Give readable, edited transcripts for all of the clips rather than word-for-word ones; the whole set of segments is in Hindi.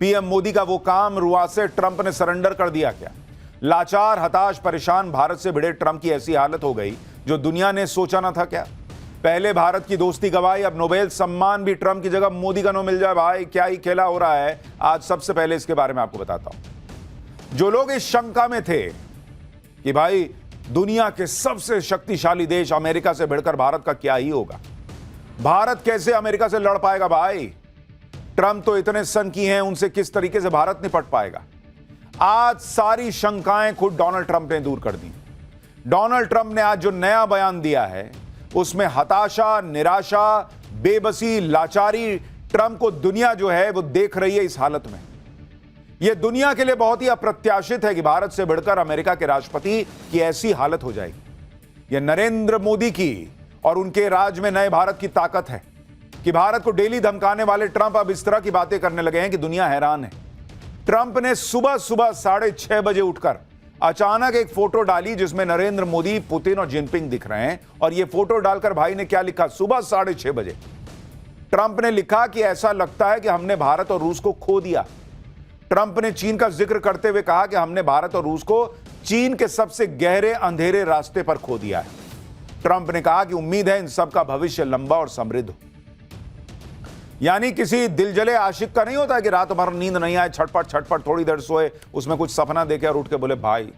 पीएम मोदी का वो काम रुआ से ट्रंप ने सरेंडर कर दिया क्या? लाचार, हताश, परेशान भारत से भिड़े ट्रंप की ऐसी हालत हो गई जो दुनिया ने सोचा ना था क्या? पहले भारत की दोस्ती गवाई, अब नोबेल सम्मान भी ट्रंप की जगह मोदी का नो मिल जाए। भाई क्या ही खेला हो रहा है। आज सबसे पहले इसके बारे में आपको बताता हूं। जो लोग इस शंका में थे कि भाई दुनिया के सबसे शक्तिशाली देश अमेरिका से भिड़कर भारत का क्या ही होगा, भारत कैसे अमेरिका से लड़ पाएगा, भाई ट्रंप तो इतने सनकी हैं, उनसे किस तरीके से भारत निपट पाएगा, आज सारी शंकाएं खुद डोनाल्ड ट्रंप ने दूर कर दी। डोनाल्ड ट्रंप ने आज जो नया बयान दिया है उसमें हताशा, निराशा, बेबसी, लाचारी ट्रंप को दुनिया जो है वो देख रही है। इस हालत में यह दुनिया के लिए बहुत ही अप्रत्याशित है कि भारत से बढ़कर अमेरिका के राष्ट्रपति की ऐसी हालत हो जाएगी। यह नरेंद्र मोदी की और उनके राज में नए भारत की ताकत है कि भारत को डेली धमकाने वाले ट्रंप अब इस तरह की बातें करने लगे हैं कि दुनिया हैरान है। ट्रंप ने सुबह सुबह 6:30 बजे उठकर अचानक एक फोटो डाली जिसमें नरेंद्र मोदी, पुतिन और जिनपिंग दिख रहे हैं। और यह फोटो डालकर भाई ने क्या लिखा? सुबह 6:30 बजे ट्रंप ने लिखा कि ऐसा लगता है कि हमने भारत और रूस को खो दिया। ट्रंप ने चीन का जिक्र करते हुए कहा कि हमने भारत और रूस को चीन के सबसे गहरे अंधेरे रास्ते पर खो दिया है। ट्रंप ने कहा कि उम्मीद है इन सबका भविष्य लंबा और समृद्ध हो। यानी किसी दिलजले आशिक का नहीं होता कि रात भर नींद नहीं आए, छटपट छटपट थोड़ी देर सोए, उसमें कुछ सपना देखे और उठ के बोले भाई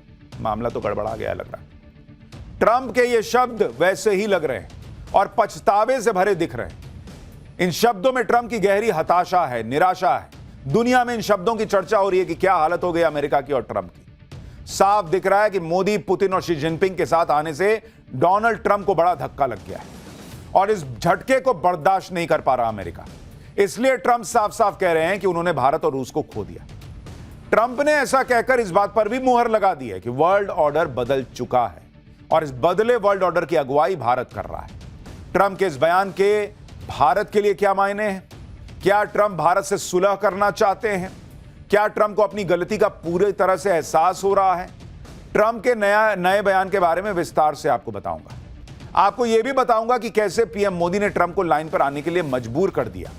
मामला तो गड़बड़ा गया लग रहा है। ट्रंप के ये शब्द वैसे ही लग रहे हैं और पछतावे से भरे दिख रहे हैं। इन शब्दों में ट्रंप की गहरी हताशा है, निराशा है। दुनिया में इन शब्दों की चर्चा हो रही है कि क्या हालत हो गई अमेरिका की और ट्रंप की। साफ दिख रहा है कि मोदी, पुतिन और शी जिनपिंग के साथ आने से डोनाल्ड ट्रंप को बड़ा धक्का लग गया है और इस झटके को बर्दाश्त नहीं कर पा रहा अमेरिका। इसलिए ट्रंप साफ साफ कह रहे हैं कि उन्होंने भारत और रूस को खो दिया। ट्रंप ने ऐसा कहकर इस बात पर भी मुहर लगा दी है कि वर्ल्ड ऑर्डर बदल चुका है और इस बदले वर्ल्ड ऑर्डर की अगुवाई भारत कर रहा है। ट्रंप के इस बयान के भारत के लिए क्या मायने हैं? क्या ट्रंप भारत से सुलह करना चाहते हैं? क्या ट्रंप को अपनी गलती का पूरी तरह से एहसास हो रहा है? ट्रंप के नए बयान के बारे में विस्तार से आपको बताऊंगा। आपको यह भी बताऊंगा कि कैसे पीएम मोदी ने ट्रंप को लाइन पर आने के लिए मजबूर कर दिया।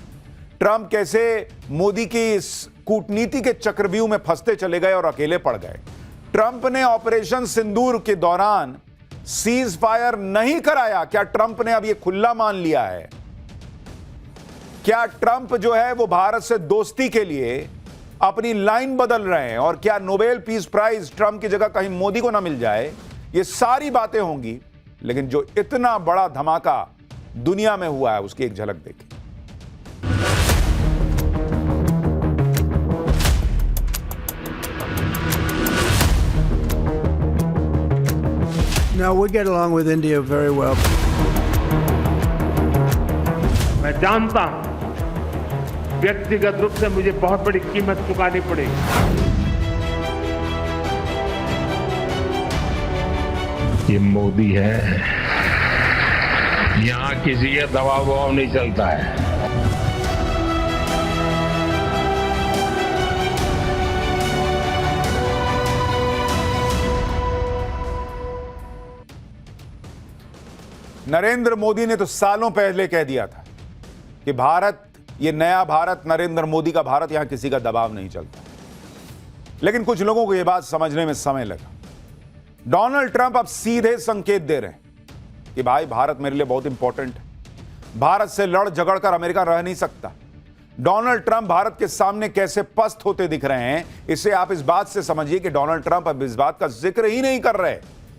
ट्रंप कैसे मोदी की इस कूटनीति के चक्रव्यूह में फंसते चले गए और अकेले पड़ गए। ट्रंप ने ऑपरेशन सिंदूर के दौरान सीज फायर नहीं कराया। क्या ट्रंप ने अब यह खुला मान लिया है? क्या ट्रंप जो है वो भारत से दोस्ती के लिए अपनी लाइन बदल रहे हैं? और क्या नोबेल पीस प्राइज ट्रंप की जगह कहीं मोदी को ना मिल जाए? ये सारी बातें होंगी, लेकिन जो इतना बड़ा धमाका दुनिया में हुआ है उसकी एक झलक देखिए। No, we get along with India very well. मैं जानता हूं व्यक्तिगत रूप से मुझे बहुत बड़ी कीमत चुकानी पड़ेगी। ये मोदी है, यहां किसी का दबाव वबाव नहीं चलता है। नरेंद्र मोदी ने तो सालों पहले कह दिया था कि भारत, ये नया भारत, नरेंद्र मोदी का भारत, यहां किसी का दबाव नहीं चलता। लेकिन कुछ लोगों को यह बात समझने में समय लगा। डोनाल्ड ट्रंप अब सीधे संकेत दे रहे हैं कि भाई भारत मेरे लिए बहुत इंपॉर्टेंट है, भारत से लड़ झगड़ कर अमेरिका रह नहीं सकता। डोनाल्ड ट्रंप भारत के सामने कैसे पस्त होते दिख रहे हैं, इसे आप इस बात से समझिए कि डोनाल्ड ट्रंप अब इस बात का जिक्र ही नहीं कर रहे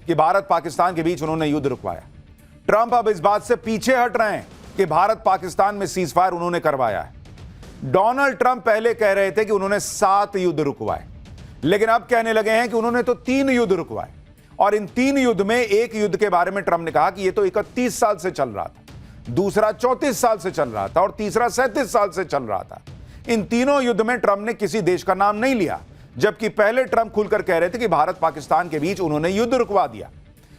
कि भारत पाकिस्तान के बीच उन्होंने युद्ध रुकवाया। ट्रंप अब इस बात से पीछे हट रहे हैं कि भारत पाकिस्तान में सीज फायर उन्होंने करवाया है। डोनाल्ड ट्रंप पहले कह रहे थे कि उन्होंने 7 युद्ध रुकवाए, लेकिन अब कहने लगे हैं कि उन्होंने तो 3 युद्ध रुकवाए। और इन 3 युद्ध में एक युद्ध के बारे में ट्रंप ने कहा कि यह तो 31 साल से चल रहा था, दूसरा 34 साल से चल रहा था और तीसरा 37 साल से चल रहा था। इन तीनों युद्ध में ट्रंप ने किसी देश का नाम नहीं लिया, जबकि पहले ट्रंप खुलकर कह रहे थे कि भारत पाकिस्तान के बीच उन्होंने युद्ध रुकवा दिया।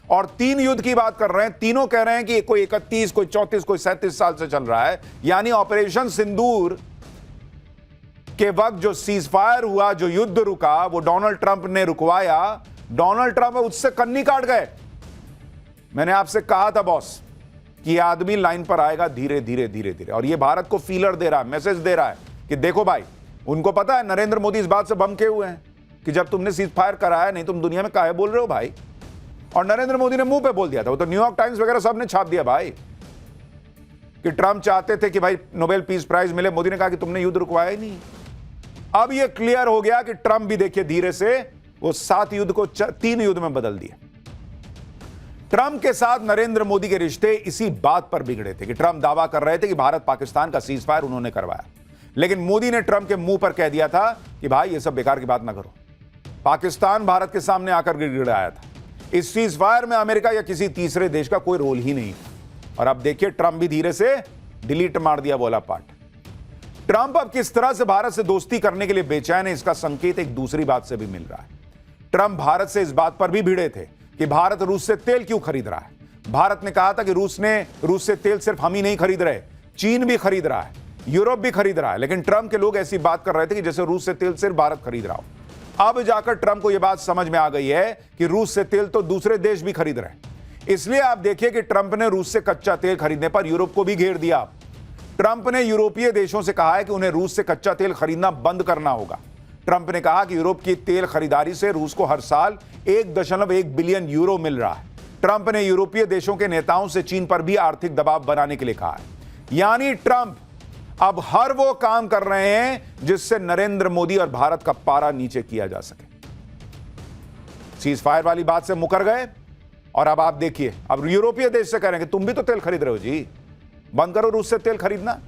और 3 युद्ध की बात कर रहे हैं, तीनों कह रहे हैं कि कोई 31, कोई 34, कोई 37 साल से चल रहा है। यानी ऑपरेशन सिंदूर के वक्त जो सीज फायर हुआ, जो युद्ध रुका, वो डोनाल्ड ट्रंप ने रुकवाया। डोनाल्ड ट्रंप उससे कन्नी काट गए। मैंने आपसे कहा था बॉस कि यह आदमी लाइन पर आएगा धीरे धीरे धीरे धीरे, और यह भारत को फीलर दे रहा है, मैसेज दे रहा है कि देखो भाई उनको पता है नरेंद्र मोदी इस बात से बम के हुए हैं कि जब तुमने सीज फायर कराया नहीं तुम दुनिया में काहे बोल रहे हो भाई। और नरेंद्र मोदी ने मुंह पे बोल दिया था, वो तो न्यूयॉर्क टाइम्स वगैरह सब ने छाप दिया भाई कि ट्रंप चाहते थे कि भाई नोबेल पीस प्राइज मिले। मोदी ने कहा कि तुमने युद्ध रुकवाया ही नहीं। अब यह क्लियर हो गया कि ट्रंप भी देखिए धीरे से वो 7 युद्ध को 3 युद्ध में बदल दिए। ट्रंप के साथ नरेंद्र मोदी के रिश्ते इसी बात पर बिगड़े थे कि ट्रंप दावा कर रहे थे कि भारत पाकिस्तान का सीज फायर उन्होंने करवाया, लेकिन मोदी ने ट्रंप के मुंह पर कह दिया था कि भाई ये सब बेकार की बात ना करो। पाकिस्तान भारत के सामने आकर गिड़गिड़ाया था। इस सीज फायर में अमेरिका या किसी तीसरे देश का कोई रोल ही नहीं। और अब देखिए ट्रंप भी धीरे से डिलीट मार दिया बोला पाठ। ट्रंप अब किस तरह से भारत से दोस्ती करने के लिए बेचैन है, इसका संकेत एक दूसरी बात से भी मिल रहा है। ट्रंप भारत से इस बात पर भी भिड़े थे कि भारत रूस से तेल क्यों खरीद रहा है। भारत ने कहा था कि रूस से तेल सिर्फ हम ही नहीं खरीद रहे, चीन भी खरीद रहा है, यूरोप भी खरीद रहा है। लेकिन ट्रंप के लोग ऐसी बात कर रहे थे कि जैसे रूस से तेल सिर्फ भारत खरीद रहा हो। अब जाकर ट्रंप को यह बात समझ में आ गई है कि रूस से तेल तो दूसरे देश भी खरीद रहे हैं। इसलिए आप देखिए कि ट्रंप ने रूस से कच्चा तेल खरीदने पर यूरोप को भी घेर दिया। ट्रंप ने यूरोपीय देशों से कहा है कि उन्हें रूस से कच्चा तेल खरीदना बंद करना होगा। ट्रंप ने कहा कि यूरोप की तेल खरीदारी से रूस को हर साल 1.1 बिलियन यूरो मिल रहा है। ट्रंप ने यूरोपीय देशों के नेताओं से चीन पर भी आर्थिक दबाव बनाने के लिए कहा है। यानी ट्रंप अब हर वो काम कर रहे हैं जिससे नरेंद्र मोदी और भारत का पारा नीचे किया जा सके। सीज फायर वाली बात से मुकर गए और अब आप देखिए अब यूरोपीय देश से कह रहे हैं कि तुम भी तो तेल खरीद रहे हो जी, बंद करो रूस से तेल खरीदना।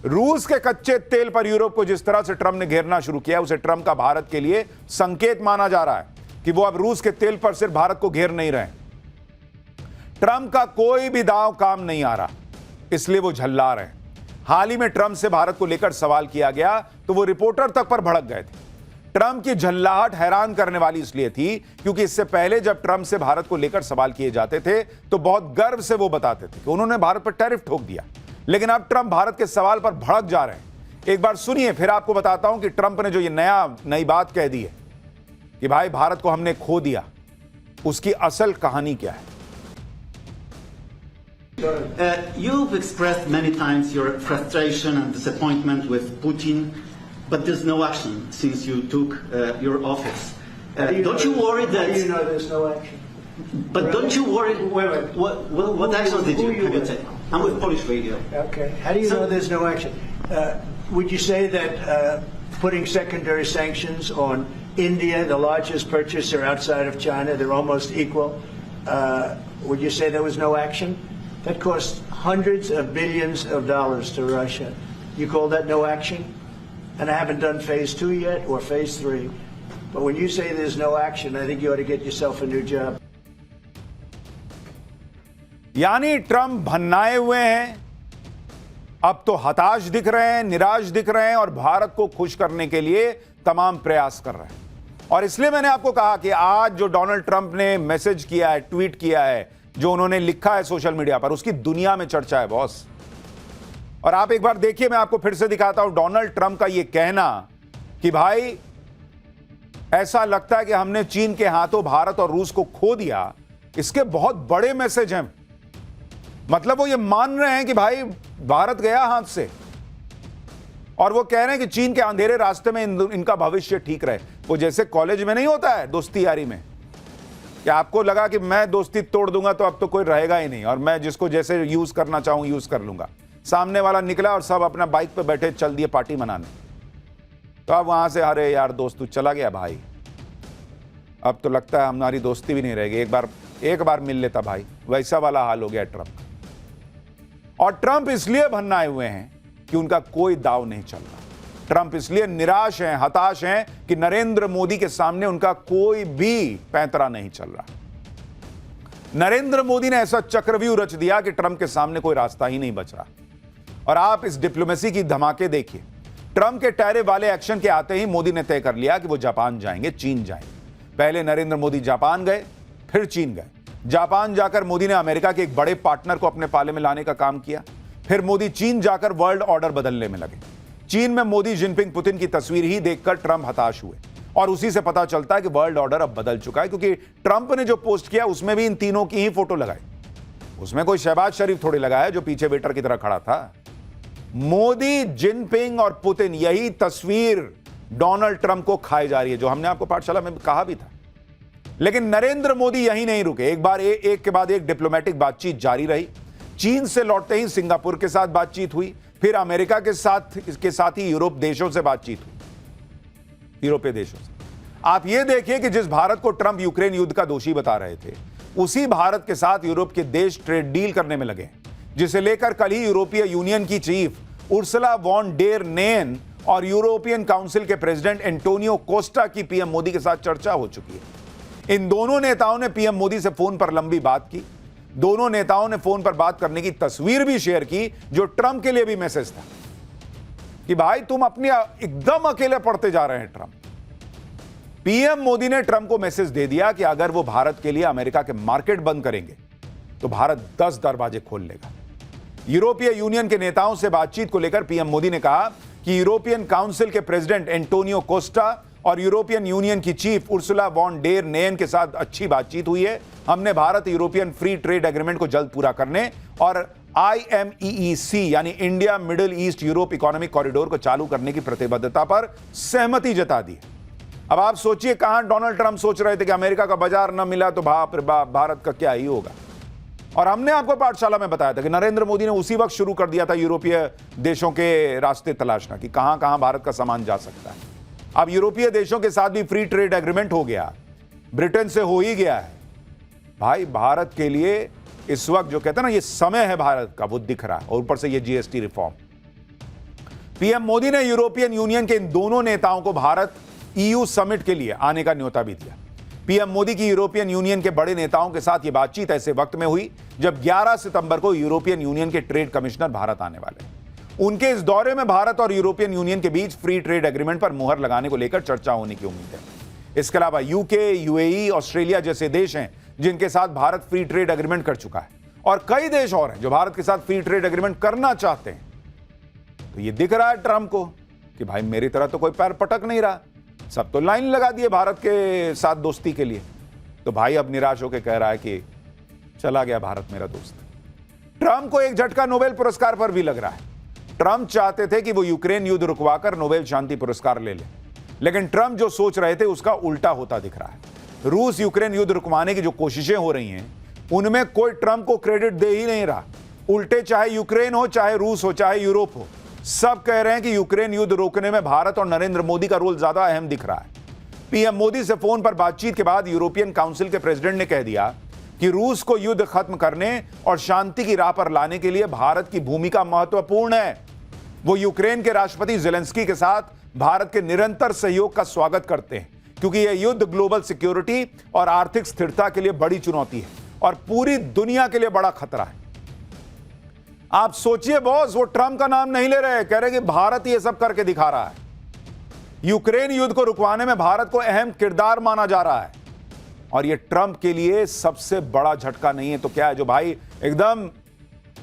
रूस के कच्चे तेल पर यूरोप को जिस तरह से ट्रंप ने घेरना शुरू किया उसे ट्रंप का भारत के लिए संकेत माना जा रहा है कि वो अब रूस के तेल पर सिर्फ भारत को घेर नहीं रहे। ट्रंप का कोई भी दांव काम नहीं आ रहा, इसलिए वो झल्ला रहे हैं। हाल ही में ट्रंप से भारत को लेकर सवाल किया गया तो वो रिपोर्टर तक पर भड़क गए थे। ट्रंप की झल्लाहट हैरान करने वाली इसलिए थी क्योंकि इससे पहले जब ट्रंप से भारत को लेकर सवाल किए जाते थे तो बहुत गर्व से वो बताते थे कि उन्होंने भारत पर टैरिफ ठोक दिया। लेकिन अब ट्रंप भारत के सवाल पर भड़क जा रहे हैं। एक बार सुनिए, फिर आपको बताता हूं कि ट्रंप ने जो ये नई बात कह दी है कि भाई भारत को हमने खो दिया, उसकी असल कहानी क्या है। You've expressed many times your frustration and disappointment with Putin, but there's no action since you took your office. Don't you worry that? How do you know there's no action? But don't you worry? Wait. What action did you have you taken? I'm with Polish radio. Okay. How do you know there's no action? Would you say that putting secondary sanctions on India, the largest purchaser outside of China, they're almost equal? Would you say there was no action? That cost hundreds of billions of dollars to Russia. You call that no action? And I haven't done phase 2 yet or phase 3. But when you say there's no action, I think you ought to get yourself a new job. यानी ट्रंप भन्नाए हुए हैं, अब तो हताश दिख रहे हैं, निराश दिख रहे हैं और भारत को खुश करने के लिए तमाम प्रयास कर रहे हैं। और इसलिए मैंने आपको कहा कि आज जो डोनाल्ड ट्रंप ने मैसेज किया है, ट्वीट किया है, जो उन्होंने लिखा है सोशल मीडिया पर, उसकी दुनिया में चर्चा है बॉस। और आप एक बार देखिए, मैं आपको फिर से दिखाता हूं डोनाल्ड ट्रंप का यह कहना कि भाई ऐसा लगता है कि हमने चीन के हाथों भारत और रूस को खो दिया। इसके बहुत बड़े मैसेज हैं। मतलब वो ये मान रहे हैं कि भाई भारत गया हाथ से, और वो कह रहे हैं कि चीन के अंधेरे रास्ते में इनका भविष्य ठीक रहे। वो जैसे कॉलेज में नहीं होता है दोस्ती यारी में, कि आपको लगा कि मैं दोस्ती तोड़ दूंगा तो अब तो कोई रहेगा ही नहीं और मैं जिसको जैसे यूज करना चाहूं यूज कर लूंगा। सामने वाला निकला और सब अपना बाइक पे बैठे चल दिए पार्टी मनाने। तो अब वहां से अरे यार दोस्त तू चला गया भाई, अब तो लगता है हमारी दोस्ती भी नहीं रहेगी, एक बार मिल लेता भाई। वैसा वाला हाल हो गया ट्रंप का। और ट्रंप इसलिए भन्नाए हुए हैं कि उनका कोई दाव नहीं चल रहा। ट्रंप इसलिए निराश हैं, हताश हैं कि नरेंद्र मोदी के सामने उनका कोई भी पैंतरा नहीं चल रहा। नरेंद्र मोदी ने ऐसा चक्रव्यूह रच दिया कि ट्रंप के सामने कोई रास्ता ही नहीं बच रहा। और आप इस डिप्लोमेसी की धमाके देखिए। ट्रंप के टैरिफ वाले एक्शन के आते ही मोदी ने तय कर लिया कि वो जापान जाएंगे, चीन जाएंगे। पहले नरेंद्र मोदी जापान गए, फिर चीन गए। जापान जाकर मोदी ने अमेरिका के एक बड़े पार्टनर को अपने पाले में लाने का काम किया। फिर मोदी चीन जाकर वर्ल्ड ऑर्डर बदलने में लगे। चीन में मोदी जिनपिंग पुतिन की तस्वीर ही देखकर ट्रंप हताश हुए और उसी से पता चलता है कि वर्ल्ड ऑर्डर अब बदल चुका है, क्योंकि ट्रंप ने जो पोस्ट किया उसमें भी इन तीनों की ही फोटो लगाई। उसमें कोई शहबाज शरीफ थोड़ी लगाया जो पीछे वेटर की तरह खड़ा था। मोदी, जिनपिंग और पुतिन, यही तस्वीर डोनाल्ड ट्रंप को खाई जा रही है, जो हमने आपको पाठशाला में कहा भी था। लेकिन नरेंद्र मोदी यहीं नहीं रुके, एक के बाद एक डिप्लोमेटिक बातचीत जारी रही। चीन से लौटते ही सिंगापुर के साथ बातचीत हुई, फिर अमेरिका के साथ ही यूरोप देशों से बातचीत हुई, यूरोपीय देशों से। आप यह देखिए कि जिस भारत को ट्रंप यूक्रेन युद्ध का दोषी बता रहे थे, उसी भारत के साथ यूरोप के देश ट्रेड डील करने में लगे, जिसे लेकर कल ही यूरोपीय यूनियन की chief Ursula von der Leyen और यूरोपियन काउंसिल के प्रेसिडेंट एंटोनियो कोस्टा की पीएम मोदी के साथ चर्चा हो चुकी है। इन दोनों नेताओं ने पीएम मोदी से फोन पर लंबी बात की। दोनों नेताओं ने फोन पर बात करने की तस्वीर भी शेयर की, जो ट्रंप के लिए भी मैसेज था कि भाई तुम अपने एकदम अकेले पड़ते जा रहे हैं ट्रंप। पीएम मोदी ने ट्रंप को मैसेज दे दिया कि अगर वो भारत के लिए अमेरिका के मार्केट बंद करेंगे तो भारत 10 दरवाजे खोल लेगा। यूरोपीय यूनियन के नेताओं से बातचीत को लेकर पीएम मोदी ने कहा कि यूरोपियन काउंसिल के प्रेसिडेंट एंटोनियो कोस्टा और यूरोपियन यूनियन की chief Ursula von der Leyen के साथ अच्छी बातचीत हुई है। हमने Bharat European free trade agreement को जल्द पूरा करने और IMEEC यानी India Middle East Europe economic corridor को चालू करने की प्रतिबद्धता पर सहमति जता दी। अब आप सोचिए, कहां डोनाल्ड ट्रंप सोच रहे थे कि अमेरिका का बाजार न मिला तो बाप रे बाप भारत का क्या ही होगा। और हमने आपको पाठशाला में बताया था कि नरेंद्र मोदी ने उसी वक्त शुरू कर दिया था यूरोपीय देशों के रास्ते तलाशना कि कहां कहां भारत का सामान जा सकता है। अब यूरोपीय देशों के साथ भी फ्री ट्रेड एग्रीमेंट हो गया, ब्रिटेन से हो ही गया है। भाई भारत के लिए इस वक्त जो कहते हैं ना ये समय है भारत का, वो दिख रहा है। और ऊपर से ये GST रिफॉर्म। पीएम मोदी ने यूरोपियन यूनियन के इन दोनों नेताओं को भारत EU समिट के लिए आने का न्योता भी दिया। पीएम मोदी की यूरोपियन यूनियन के बड़े नेताओं के साथ यह बातचीत ऐसे वक्त में हुई जब 11 सितंबर को यूरोपियन यूनियन के ट्रेड कमिश्नर भारत आने वाले हैं। उनके इस दौरे में भारत और यूरोपियन यूनियन के बीच फ्री ट्रेड एग्रीमेंट पर मुहर लगाने को लेकर चर्चा होने की उम्मीद है। इसके अलावा UK, UAE, ऑस्ट्रेलिया जैसे देश हैं जिनके साथ भारत फ्री ट्रेड एग्रीमेंट कर चुका है, और कई देश और हैं जो भारत के साथ फ्री ट्रेड एग्रीमेंट करना चाहते हैं। तो ये दिख रहा है ट्रंप को कि भाई मेरी तरह तो कोई पैर पटक नहीं रहा, सब तो लाइन लगा दिए भारत के साथ दोस्ती के लिए। तो भाई अब निराश होकर कह रहा है कि चला गया भारत मेरा दोस्त। ट्रंप को एक झटका नोबेल पुरस्कार पर भी लग रहा है। ट्रंप चाहते थे कि वो यूक्रेन युद्ध रुकवाकर नोबेल शांति पुरस्कार ले ले, लेकिन ट्रंप जो सोच रहे थे उसका उल्टा होता दिख रहा है। रूस यूक्रेन युद्ध रुकवाने की जो कोशिशें हो रही हैं उनमें कोई ट्रंप को क्रेडिट दे ही नहीं रहा। उल्टे चाहे यूक्रेन हो, चाहे रूस हो, चाहे यूरोप हो, सब कह रहे हैं कि यूक्रेन युद्ध रोकने में भारत और नरेंद्र मोदी का रोल ज्यादा अहम दिख रहा है। पीएम मोदी से फोन पर बातचीत के बाद यूरोपियन काउंसिल के प्रेसिडेंट ने कह दिया कि रूस को युद्ध खत्म करने और शांति की राह पर लाने के लिए भारत की भूमिका महत्वपूर्ण है। वो यूक्रेन के राष्ट्रपति जेलेंस्की के साथ भारत के निरंतर सहयोग का स्वागत करते हैं, क्योंकि यह युद्ध ग्लोबल सिक्योरिटी और आर्थिक स्थिरता के लिए बड़ी चुनौती है और पूरी दुनिया के लिए बड़ा खतरा है। आप सोचिए बॉस, वो ट्रंप का नाम नहीं ले रहे, कह रहे कि भारत ये सब करके दिखा रहा है। यूक्रेन युद्ध को रुकवाने में भारत को अहम किरदार माना जा रहा है, और ये ट्रंप के लिए सबसे बड़ा झटका नहीं है तो क्या है, जो भाई एकदम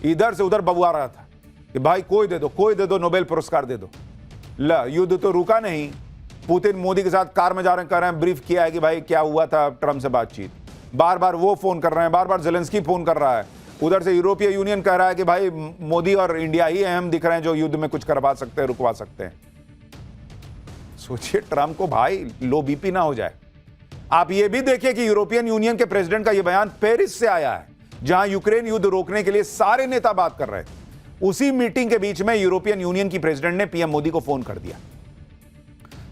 इधर से उधर बबुआ रहा था कि भाई कोई दे दो, नोबेल पुरस्कार दे दो। ला, युद्ध तो रुका नहीं। पुतिन मोदी के साथ कार में जा रहे हैं, कह रहे हैं ब्रीफ किया है कि भाई क्या हुआ था ट्रंप से बातचीत। बार बार वो फोन कर रहे हैं, बार बार जेलेंस्की फोन कर रहा है। उधर से यूरोपीय यूनियन कह रहा है कि भाई मोदी और इंडिया ही अहम दिख रहे हैं जो युद्ध में कुछ करवा सकते हैं, रुकवा सकते हैं। सोचिए ट्रंप को भाई लो बीपी ना हो जाए। आप ये भी देखिए कि यूरोपियन यूनियन के प्रेसिडेंट का यह बयान पेरिस से आया है, जहां यूक्रेन युद्ध रोकने के लिए सारे नेता बात कर रहे थे। उसी मीटिंग के बीच में यूरोपियन यूनियन की प्रेसिडेंट ने पीएम मोदी को फोन कर दिया।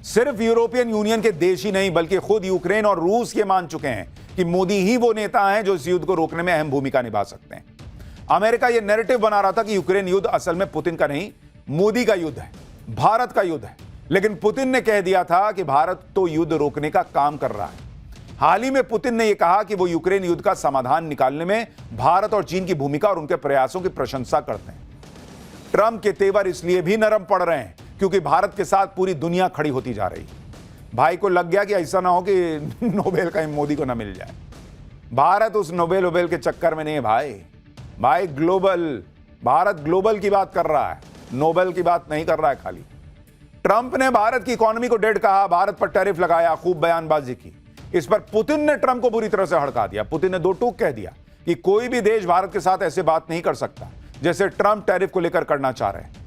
सिर्फ यूरोपियन यूनियन के देश ही नहीं बल्कि खुद यूक्रेन और रूस ये मान चुके हैं कि मोदी ही वो नेता हैं जो इस युद्ध को रोकने में अहम भूमिका निभा सकते हैं। अमेरिका ये नैरेटिव बना रहा था कि यूक्रेन युद्ध असल में पुतिन का नहीं, मोदी का युद्ध है, भारत का युद्ध है। लेकिन पुतिन ने कह दिया था कि भारत तो युद्ध रोकने का काम कर रहा है। हाल ही में पुतिन ने यह कहा कि वो यूक्रेन युद्ध का समाधान निकालने में भारत और चीन की भूमिका और उनके प्रयासों की प्रशंसा करते हैं। ट्रंप के तेवर इसलिए भी नरम पड़ रहे हैं क्योंकि भारत के साथ पूरी दुनिया खड़ी होती जा रही है। भाई को लग गया कि ऐसा ना हो कि नोबेल कहीं मोदी को ना मिल जाए। भारत उस नोबेल के चक्कर में नहीं है भाई ग्लोबल, भारत ग्लोबल की बात कर रहा है, नोबेल की बात नहीं कर रहा है खाली। ट्रंप ने भारत की इकोनॉमी को डेड कहा, भारत पर टैरिफ लगाया, खूब बयानबाजी की। इस पर पुतिन ने ट्रंप को बुरी तरह से हड़का दिया। पुतिन ने दो टूक कह दिया कि कोई भी देश भारत के साथ ऐसे बात नहीं कर सकता जैसे ट्रंप टैरिफ को लेकर करना चाह रहे हैं।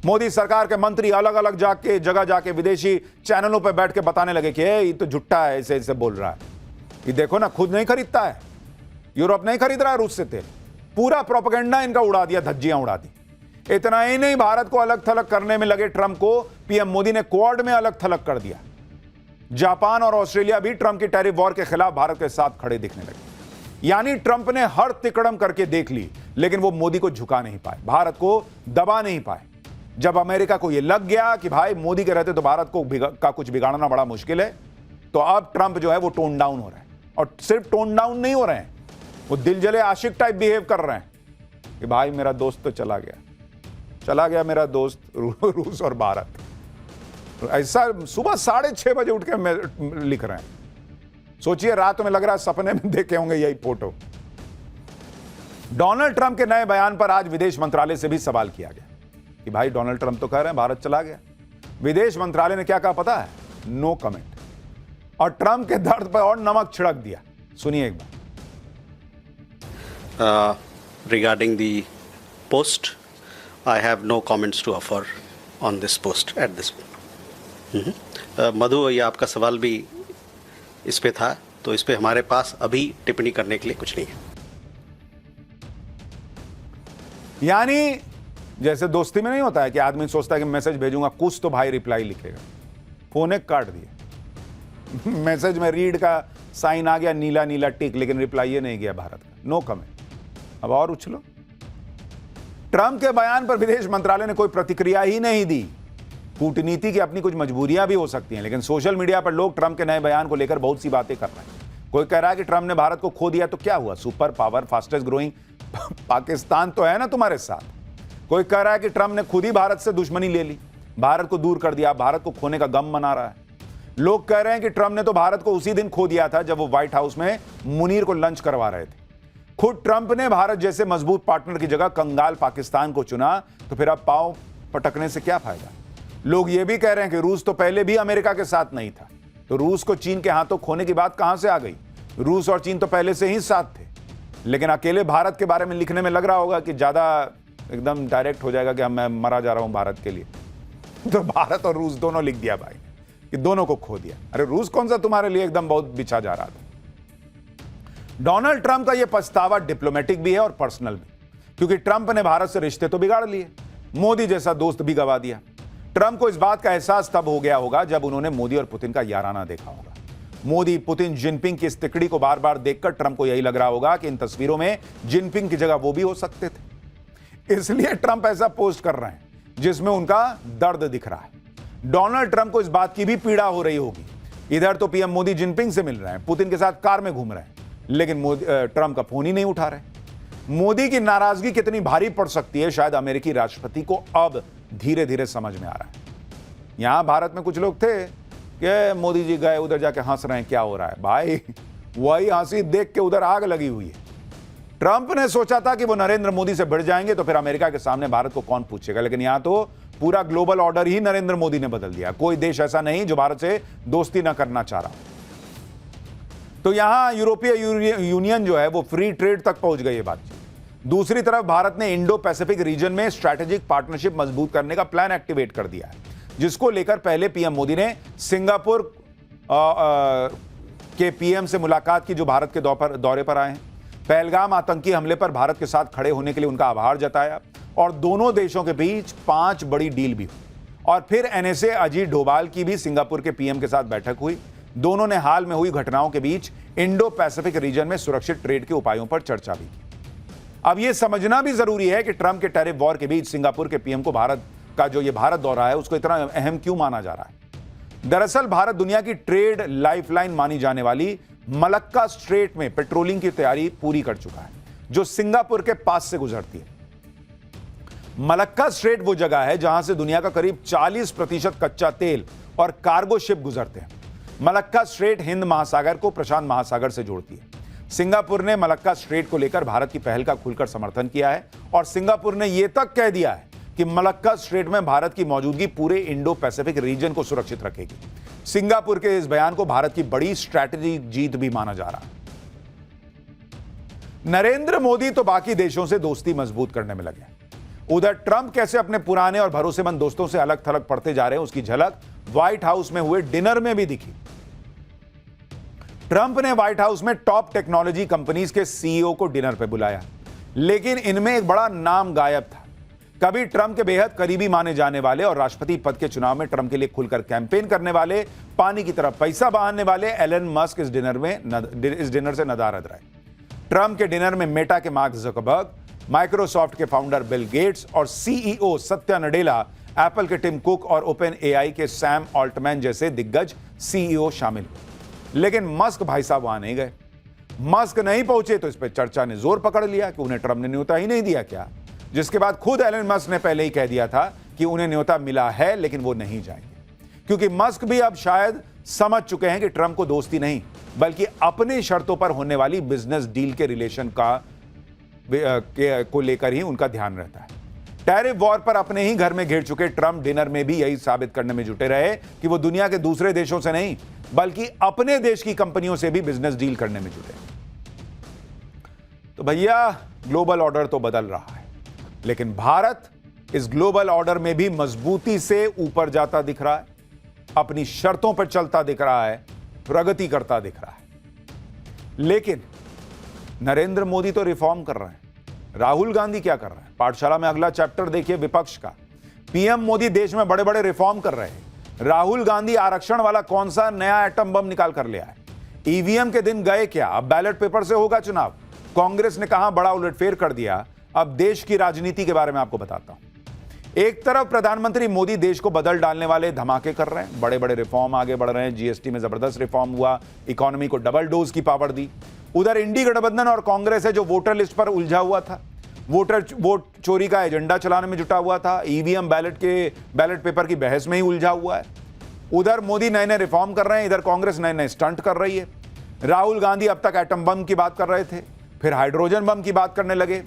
मोदी सरकार के मंत्री अलग अलग जगह जाके विदेशी चैनलों पर बैठ के बताने लगे कि ये तो झुट्टा है, ऐसे ऐसे बोल रहा है। ये देखो ना, खुद नहीं खरीदता है, यूरोप नहीं खरीद रहा है रूस से तेल। पूरा प्रोपेगेंडा इनका उड़ा दिया, धज्जियां उड़ा दी। इतना ही नहीं, भारत को अलग थलग करने में लगे ट्रंप को पीएम मोदी ने क्वाड में अलग थलग कर दिया। जापान और ऑस्ट्रेलिया भी ट्रंप की टैरिफ वॉर के खिलाफ भारत के साथ खड़े दिखने लगे। यानी ट्रंप ने हर तिकड़म करके देख ली, लेकिन वो मोदी को झुका नहीं पाए, भारत को दबा नहीं पाए। जब अमेरिका को यह लग गया कि भाई मोदी के रहते तो भारत का कुछ बिगाड़ना बड़ा मुश्किल है, तो अब ट्रंप जो है वो टोन डाउन हो रहा है। और सिर्फ टोन डाउन नहीं हो रहे हैं, वो दिल जले आशिक टाइप बिहेव कर रहे हैं कि भाई मेरा दोस्त तो चला गया मेरा दोस्त रूस और भारत। ऐसा सुबह 6:30 बजे उठ के लिख रहे हैं। सोचिए, रात में लग रहा है सपने में देखे होंगे यही फोटो। डोनाल्ड ट्रंप के नए बयान पर आज विदेश मंत्रालय से भी सवाल किया गया कि भाई डोनाल्ड ट्रंप तो कह रहे हैं भारत चला गया। विदेश मंत्रालय ने क्या कहा पता है? No comment. और ट्रंप के दर्द पर और नमक छिड़क दिया। सुनिए एक बार। Regarding the post, I have no comments to offer on this post at this point. मधु, ये आपका सवाल भी इस पे था, तो इस पे हमारे पास अभी टिप्पणी करने के लिए कुछ नहीं है। यानी जैसे दोस्ती में नहीं होता है कि आदमी सोचता है कि मैसेज भेजूंगा कुछ तो भाई रिप्लाई लिखेगा, फोन काट दिया। मैसेज में रीड का साइन आ गया, नीला नीला टिक, लेकिन रिप्लाई नहीं गया भारत का, नो कमेंट। अब और उछलो। ट्रंप के बयान पर विदेश मंत्रालय ने कोई प्रतिक्रिया ही नहीं दी। कूटनीति की अपनी कुछ मजबूरियां भी हो सकती हैं, लेकिन सोशल मीडिया पर लोग ट्रंप के नए बयान को लेकर बहुत सी बातें कर रहे हैं। कोई कह रहा है कि ट्रंप ने भारत को खो दिया तो क्या हुआ, super power, fastest growing Pakistan तो है ना तुम्हारे साथ। कोई कह रहा है कि ट्रंप ने खुद ही भारत से दुश्मनी ले ली, भारत को दूर कर दिया, भारत को खोने का गम मना रहा है। लोग कह रहे हैं कि ट्रंप ने तो भारत को उसी दिन खो दिया था जब वो व्हाइट हाउस में मुनीर को लंच करवा रहे थे। खुद ट्रंप ने भारत जैसे मजबूत पार्टनर की जगह कंगाल पाकिस्तान को चुना, तो फिर अब पांव पटकने से क्या फायदा। लोग ये भी कह रहे हैं कि रूस तो पहले भी अमेरिका के साथ नहीं था, तो रूस को चीन के हाथों खोने की बात कहां से आ गई। रूस और चीन तो पहले से ही साथ थे, लेकिन अकेले भारत के बारे में लिखने में लग रहा होगा कि ज्यादा एकदम डायरेक्ट हो जाएगा कि मैं मरा जा रहा हूं भारत के लिए। तो भारत और रूस दोनों लिख दिया भाई कि दोनों को खो दिया। अरे रूस कौन सा तुम्हारे लिए एकदम बहुत बिछा जा रहा था। डोनाल्ड ट्रंप का यह पछतावा डिप्लोमेटिक भी है और पर्सनल भी, क्योंकि ट्रंप ने भारत से रिश्ते तो बिगाड़ लिए, मोदी जैसा दोस्त भी गवा दिया। ट्रंप को इस बात का एहसास तब हो गया होगा जब उन्होंने मोदी और पुतिन का याराना देखा होगा। मोदी, पुतिन, जिनपिंग की इस तिकड़ी को बार बार देखकर ट्रंप को यही लग रहा होगा कि इन तस्वीरों में जिनपिंग की जगह वो भी हो सकते थे। इसलिए ट्रंप ऐसा पोस्ट कर रहे हैं जिसमें उनका दर्द दिख रहा है। डोनाल्ड ट्रंप को इस बात की भी पीड़ा हो रही होगी। इधर तो पीएम मोदी जिनपिंग से मिल रहे हैं, पुतिन के साथ कार में घूम रहे हैं, लेकिन ट्रंप का फोन ही नहीं उठा रहे। मोदी की नाराजगी कितनी भारी पड़ सकती है, शायद अमेरिकी राष्ट्रपति को अब धीरे धीरे समझ में आ रहा है। यहां भारत में कुछ लोग थे कि मोदी जी गए, उधर जाके हंस रहे हैं, क्या हो रहा है भाई। वही हंसी देख के उधर आग लगी हुई है। ट्रंप ने सोचा था कि वो नरेंद्र मोदी से भिड़ जाएंगे तो फिर अमेरिका के सामने भारत को कौन पूछेगा, लेकिन यहां तो पूरा ग्लोबल ऑर्डर ही नरेंद्र मोदी ने बदल दिया। कोई देश ऐसा नहीं जो भारत से दोस्ती ना करना चाह रहा। तो यहां यूरोपीय यूनियन जो है वो फ्री ट्रेड तक पहुंच गई है बातचीत। दूसरी तरफ भारत ने इंडो पैसिफिक रीजन में स्ट्रैटेजिक पार्टनरशिप मजबूत करने का प्लान एक्टिवेट कर दिया है, जिसको लेकर पहले पीएम मोदी ने सिंगापुर के पीएम से मुलाकात की, जो भारत के दौरे पर आए हैं। पहलगाम आतंकी हमले पर भारत के साथ खड़े होने के लिए उनका आभार जताया और दोनों देशों के बीच 5 बड़ी डील भी हुई। और फिर एनएसए अजीत डोभाल की भी सिंगापुर के पीएम के साथ बैठक हुई। दोनों ने हाल में हुई घटनाओं के बीच इंडो पैसिफिक रीजन में सुरक्षित ट्रेड के उपायों पर चर्चा भी की। अब यह समझना भी जरूरी है कि ट्रंप के टैरिफ वॉर के बीच सिंगापुर के पीएम को भारत का जो ये भारत दौरा है उसको इतना अहम क्यों माना जा रहा है। दरअसल भारत दुनिया की ट्रेड लाइफलाइन मानी जाने वाली मलक्का स्ट्रेट में पेट्रोलिंग की तैयारी पूरी कर चुका है, जो सिंगापुर के पास से गुजरती है। मलक्का स्ट्रेट वो जगह है जहां से दुनिया का करीब 40% कच्चा तेल और कार्गो शिप गुजरते हैं। मलक्का स्ट्रेट हिंद महासागर को प्रशांत महासागर से जोड़ती है। सिंगापुर ने मलक्का स्ट्रेट को लेकर भारत की पहल का खुलकर समर्थन किया है और सिंगापुर ने यह तक कह दिया है कि मलक्का स्ट्रेट में भारत की मौजूदगी पूरे इंडो पैसिफिक रीजन को सुरक्षित रखेगी। सिंगापुर के इस बयान को भारत की बड़ी स्ट्रैटेजिक जीत भी माना जा रहा है। नरेंद्र मोदी तो बाकी देशों से दोस्ती मजबूत करने में लगे। उधर ट्रंप कैसे अपने पुराने और भरोसेमंद दोस्तों से अलग थलग पड़ते जा रहे हैं, उसकी झलक व्हाइट हाउस में हुए डिनर में भी दिखी। ट्रंप ने व्हाइट हाउस में टॉप टेक्नोलॉजी कंपनीज के सीईओ को डिनर पर बुलाया, लेकिन इनमें एक बड़ा नाम गायब था। कभी ट्रंप के बेहद करीबी माने जाने वाले और राष्ट्रपति पद के चुनाव में ट्रंप के लिए खुलकर कैंपेन करने वाले, पानी की तरह पैसा बहाने वाले एलन मस्क इस डिनर से नदारद रहे। ट्रंप के डिनर में मेटा के मार्क जकरबर्ग, माइक्रोसॉफ्ट के फाउंडर बिल गेट्स और सीईओ सत्या नडेला, एप्पल के टिम कुक और ओपन एआई के सैम ऑल्टमैन जैसे दिग्गज सीईओ शामिल हुए। लेकिन मस्क भाई साहब वहां नहीं गए। मस्क नहीं पहुंचे तो इस पर चर्चा ने जोर पकड़ लिया कि उन्हें ट्रंप ने न्योता ही नहीं दिया क्या, जिसके बाद खुद एलन मस्क ने पहले ही कह दिया था कि उन्हें न्योता मिला है लेकिन वो नहीं जाएंगे, क्योंकि मस्क भी अब शायद समझ चुके हैं कि ट्रंप को दोस्ती नहीं बल्कि अपनी शर्तों पर होने वाली बिजनेस डील के रिलेशन को लेकर ही उनका ध्यान रहता है। टैरिफ वॉर पर अपने ही घर में घिर चुके ट्रंप डिनर में भी यही साबित करने में जुटे रहे कि वो दुनिया के दूसरे देशों से नहीं बल्कि अपने देश की कंपनियों से भी बिजनेस डील करने में जुटे। तो भैया ग्लोबल ऑर्डर तो बदल रहा है, लेकिन भारत इस ग्लोबल ऑर्डर में भी मजबूती से ऊपर जाता दिख रहा है, अपनी शर्तों पर चलता दिख रहा है, प्रगति करता दिख रहा है। लेकिन नरेंद्र मोदी तो रिफॉर्म कर रहे हैं, राहुल गांधी क्या कर रहे हैं? पाठशाला में अगला चैप्टर देखिए विपक्ष का। पीएम मोदी देश में बड़े बड़े रिफॉर्म कर रहे हैं, राहुल गांधी आरक्षण वाला कौन सा नया एटम बम निकाल कर ले आए? ईवीएम के दिन गए क्या? अब बैलेट पेपर से होगा चुनाव। कांग्रेस ने कहां बड़ा उलटफेर कर दिया। अब देश की राजनीति के बारे में आपको बताता हूं। एक तरफ प्रधानमंत्री मोदी देश को बदल डालने वाले धमाके कर रहे हैं, बड़े बड़े रिफॉर्म आगे बढ़ रहे हैं, जीएसटी में जबरदस्त रिफॉर्म हुआ, इकोनॉमी को डबल डोज की पावर दी। उधर इंडी गठबंधन और कांग्रेस है जो वोटर लिस्ट पर उलझा हुआ था, वोट चोरी का एजेंडा चलाने में जुटा हुआ था, ईवीएम बैलेट पेपर की बहस में ही उलझा हुआ है। उधर मोदी नए नए रिफॉर्म कर रहे हैं, इधर कांग्रेस नए नए स्टंट कर रही है। राहुल गांधी अब तक एटम बम की बात कर रहे थे, फिर हाइड्रोजन बम की बात करने लगे,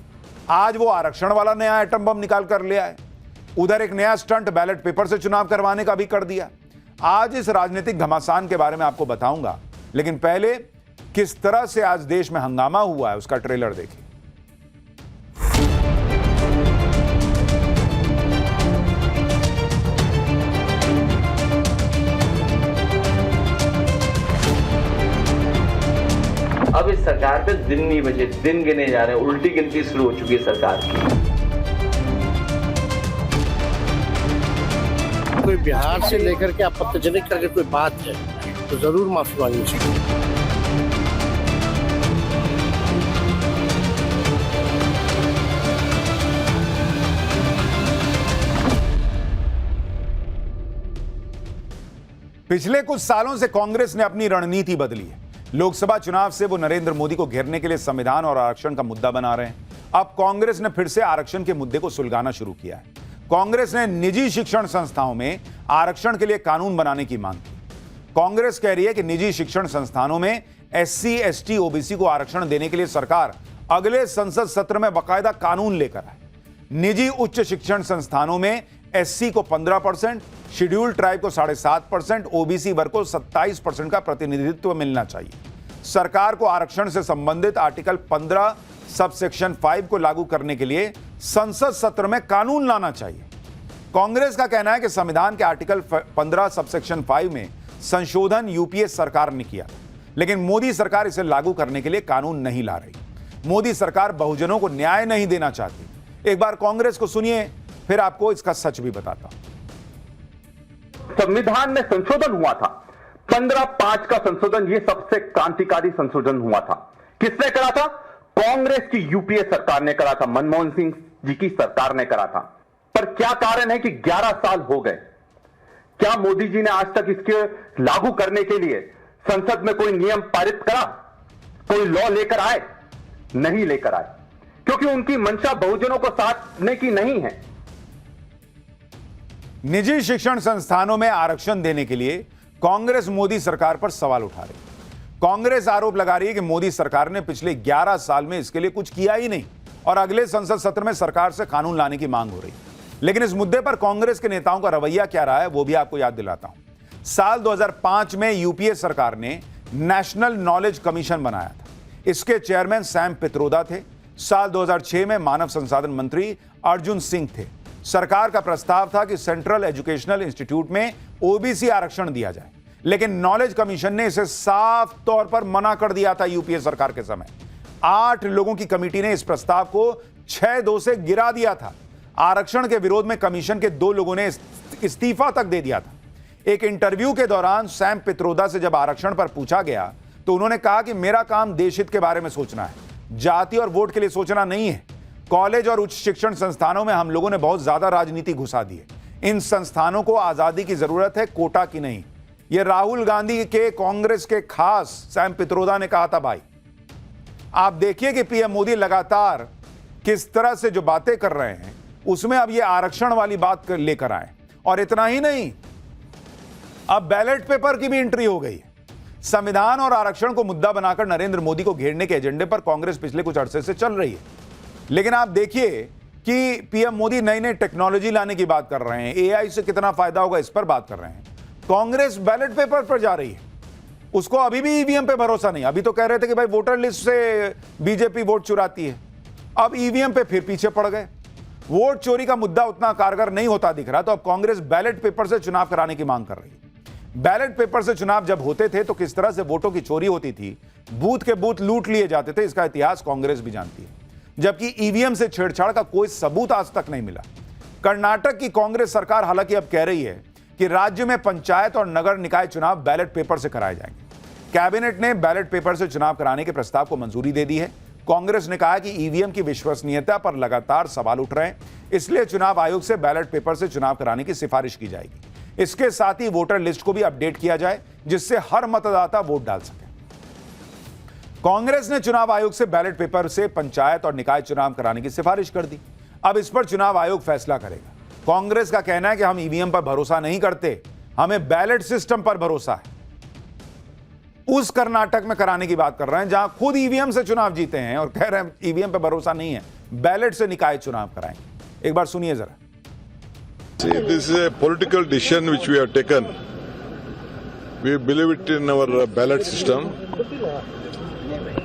आज वो आरक्षण वाला नया एटम बम निकाल कर ले आए। उधर एक नया स्टंट बैलेट पेपर से चुनाव करवाने का भी कर दिया। आज इस राजनीतिक घमासान के बारे में आपको बताऊंगा, लेकिन पहले किस तरह से आज देश में हंगामा हुआ है उसका ट्रेलर देखिए। अब इस सरकार पे दिन नहीं बचे, दिन गिने जा रहे हैं, उल्टी गिनती शुरू हो चुकी है सरकार की। कोई बिहार से लेकर के आपत्तिजनक करके कोई बात है तो जरूर माफी मांगनी चाहिए। पिछले कुछ सालों से कांग्रेस ने अपनी रणनीति बदली है। लोकसभा चुनाव से वो नरेंद्र मोदी को घेरने के लिए संविधान और आरक्षण का मुद्दा बना रहे हैं। अब कांग्रेस ने फिर से आरक्षण के मुद्दे को सुलगाना शुरू किया है। कांग्रेस ने निजी शिक्षण संस्थाओं में आरक्षण के लिए कानून बनाने की मांग की। कांग्रेस कह रही है कि निजी शिक्षण संस्थानों में एससी, एसटी, ओबीसी को आरक्षण देने के लिए सरकार अगले संसद सत्र में बाकायदा कानून लेकर आए। निजी उच्च शिक्षण संस्थानों में एससी को 15%, शेड्यूल ट्राइब को 7.5%, ओबीसी वर्ग को 27% का प्रतिनिधित्व मिलना चाहिए। सरकार को आरक्षण से संबंधित आर्टिकल 15 सबसेक्शन 5 को लागू करने के लिए संसद सत्र में कानून लाना चाहिए। कांग्रेस का कहना है कि संविधान के आर्टिकल 15 सबसेक्शन 5 में संशोधन यूपीए सरकार ने किया, लेकिन मोदी सरकार इसे लागू करने के लिए कानून नहीं ला रही। मोदी सरकार बहुजनों को न्याय नहीं देना चाहती। एक बार कांग्रेस को सुनिए, फिर आपको इसका सच भी बताता हूं। संविधान में संशोधन हुआ था, 15(5) का संशोधन, यह सबसे क्रांतिकारी संशोधन हुआ था। किसने करा था? कांग्रेस की यूपीए सरकार ने करा था, मनमोहन सिंह जी की सरकार ने करा था। पर क्या कारण है कि 11 साल हो गए, क्या मोदी जी ने आज तक इसके लागू करने के लिए संसद में कोई नियम पारित करा, कोई लॉ लेकर आए? नहीं लेकर आए, क्योंकि उनकी मंशा बहुजनों को साधने की नहीं है। निजी शिक्षण संस्थानों में आरक्षण देने के लिए कांग्रेस मोदी सरकार पर सवाल उठा रही है। कांग्रेस आरोप लगा रही है कि मोदी सरकार ने पिछले 11 साल में इसके लिए कुछ किया ही नहीं और अगले संसद सत्र में सरकार से कानून लाने की मांग हो रही है। लेकिन इस मुद्दे पर कांग्रेस के नेताओं का रवैया क्या रहा है वो भी आपको याद दिलाता हूं। साल 2005 में यूपीए सरकार ने नेशनल नॉलेज कमीशन बनाया था। इसके चेयरमैन सैम पित्रोदा थे, साल 2006 में मानव संसाधन मंत्री अर्जुन सिंह थे। सरकार का प्रस्ताव था कि सेंट्रल एजुकेशनल इंस्टीट्यूट में ओबीसी आरक्षण दिया जाए, लेकिन नॉलेज कमीशन ने इसे साफ तौर पर मना कर दिया था। यूपीए सरकार के समय 8 लोगों की कमेटी ने इस प्रस्ताव को 6-2 से गिरा दिया था। आरक्षण के विरोध में कमीशन के 2 लोगों ने इस्तीफा तक दे दिया था। एक इंटरव्यू के दौरान सैम पित्रोदा से जब आरक्षण पर पूछा गया तो उन्होंने कहा कि मेरा काम देश हित के बारे में सोचना है, जाति और वोट के लिए सोचना नहीं है। कॉलेज और उच्च शिक्षण संस्थानों में हम लोगों ने बहुत ज्यादा राजनीति घुसा दी है। इन संस्थानों को आजादी की जरूरत है, कोटा की नहीं। यह राहुल गांधी के कांग्रेस के खास सैम पित्रोदा ने कहा था। भाई आप देखिए कि पीएम मोदी लगातार किस तरह से जो बातें कर रहे हैं उसमें अब ये आरक्षण वाली बात लेकर आए। और इतना ही नहीं, अब बैलेट पेपर की भी एंट्री हो गई है। संविधान और आरक्षण को मुद्दा बनाकर नरेंद्र मोदी को घेरने के एजेंडे पर कांग्रेस पिछले कुछ अरसे से चल रही है। लेकिन आप देखिए कि पीएम मोदी नई नई टेक्नोलॉजी लाने की बात कर रहे हैं, एआई से कितना फायदा होगा इस पर बात कर रहे हैं। कांग्रेस बैलेट पेपर पर जा रही है, उसको अभी भी ईवीएम पे भरोसा नहीं। अभी तो कह रहे थे कि भाई वोटर लिस्ट से बीजेपी वोट चुराती है, अब ईवीएम पे फिर पीछे पड़ गए। वोट चोरी का मुद्दा उतना कारगर नहीं होता दिख रहा, तो अब कांग्रेस बैलेट पेपर से चुनाव कराने की मांग कर रही है। बैलेट पेपर से चुनाव जब होते थे तो किस तरह से वोटों की चोरी होती थी, बूथ के बूथ लूट लिए जाते थे, इसका इतिहास कांग्रेस भी जानती है। जबकि ईवीएम से छेड़छाड़ का कोई सबूत आज तक नहीं मिला। कर्नाटक की कांग्रेस सरकार हालांकि अब कह रही है कि राज्य में पंचायत और नगर निकाय चुनाव बैलेट पेपर से कराए जाएंगे। कैबिनेट ने बैलेट पेपर से चुनाव कराने के प्रस्ताव को मंजूरी दे दी है। कांग्रेस ने कहा कि ईवीएम की विश्वसनीयता पर लगातार सवाल उठ रहे हैं, इसलिए चुनाव आयोग से बैलेट पेपर से चुनाव कराने की सिफारिश की जाएगी। इसके साथ ही वोटर लिस्ट को भी अपडेट किया जाए, जिससे हर मतदाता वोट डाल सके। कांग्रेस ने चुनाव आयोग से बैलेट पेपर से पंचायत और निकाय चुनाव कराने की सिफारिश कर दी। अब इस पर चुनाव आयोग फैसला करेगा। कांग्रेस का कहना है कि हम ईवीएम पर भरोसा नहीं करते, हमें बैलेट सिस्टम पर भरोसा है। उस कर्नाटक में कराने की बात कर रहे हैं जहां खुद ईवीएम से चुनाव जीते हैं और कह रहे हैं ईवीएम पर भरोसा नहीं है, बैलेट से निकाय चुनाव कराएंगे। एक बार सुनिए जरा। See, this is a political decision which we have taken. We believe it in our ballot system.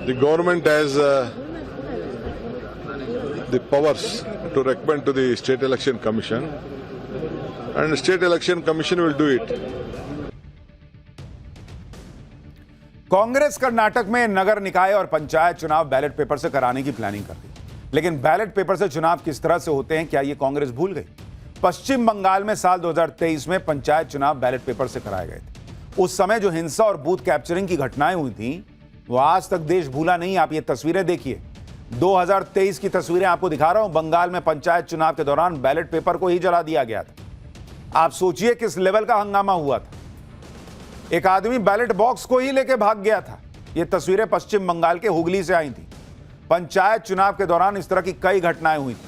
The government has the powers to recommend to the State Election Commission, and the State Election Commission will do it. Congress Karnataka में नगर निकाय और पंचायत चुनाव बैलेट पेपर से कराने की प्लानिंग कर रही है, लेकिन बैलेट पेपर से चुनाव किस तरह से होते हैं, क्या ये कांग्रेस भूल गई? पश्चिम बंगाल में साल 2023 में पंचायत चुनाव बैलेट पेपर से कराए गए थे। उस समय जो हिंसा और बूथ कैप्चरिंग की घटनाएं हुई थी वो आज तक देश भूला नहीं। आप ये तस्वीरें देखिए, 2023 की तस्वीरें आपको दिखा रहा हूं। बंगाल में पंचायत चुनाव के दौरान बैलेट पेपर को ही जला दिया गया था। आप सोचिए किस लेवल का हंगामा हुआ था। एक आदमी बैलेट बॉक्स को ही लेके भाग गया था। ये तस्वीरें पश्चिम बंगाल के हुगली से आई थी। पंचायत चुनाव के दौरान इस तरह की कई घटनाएं हुई थी।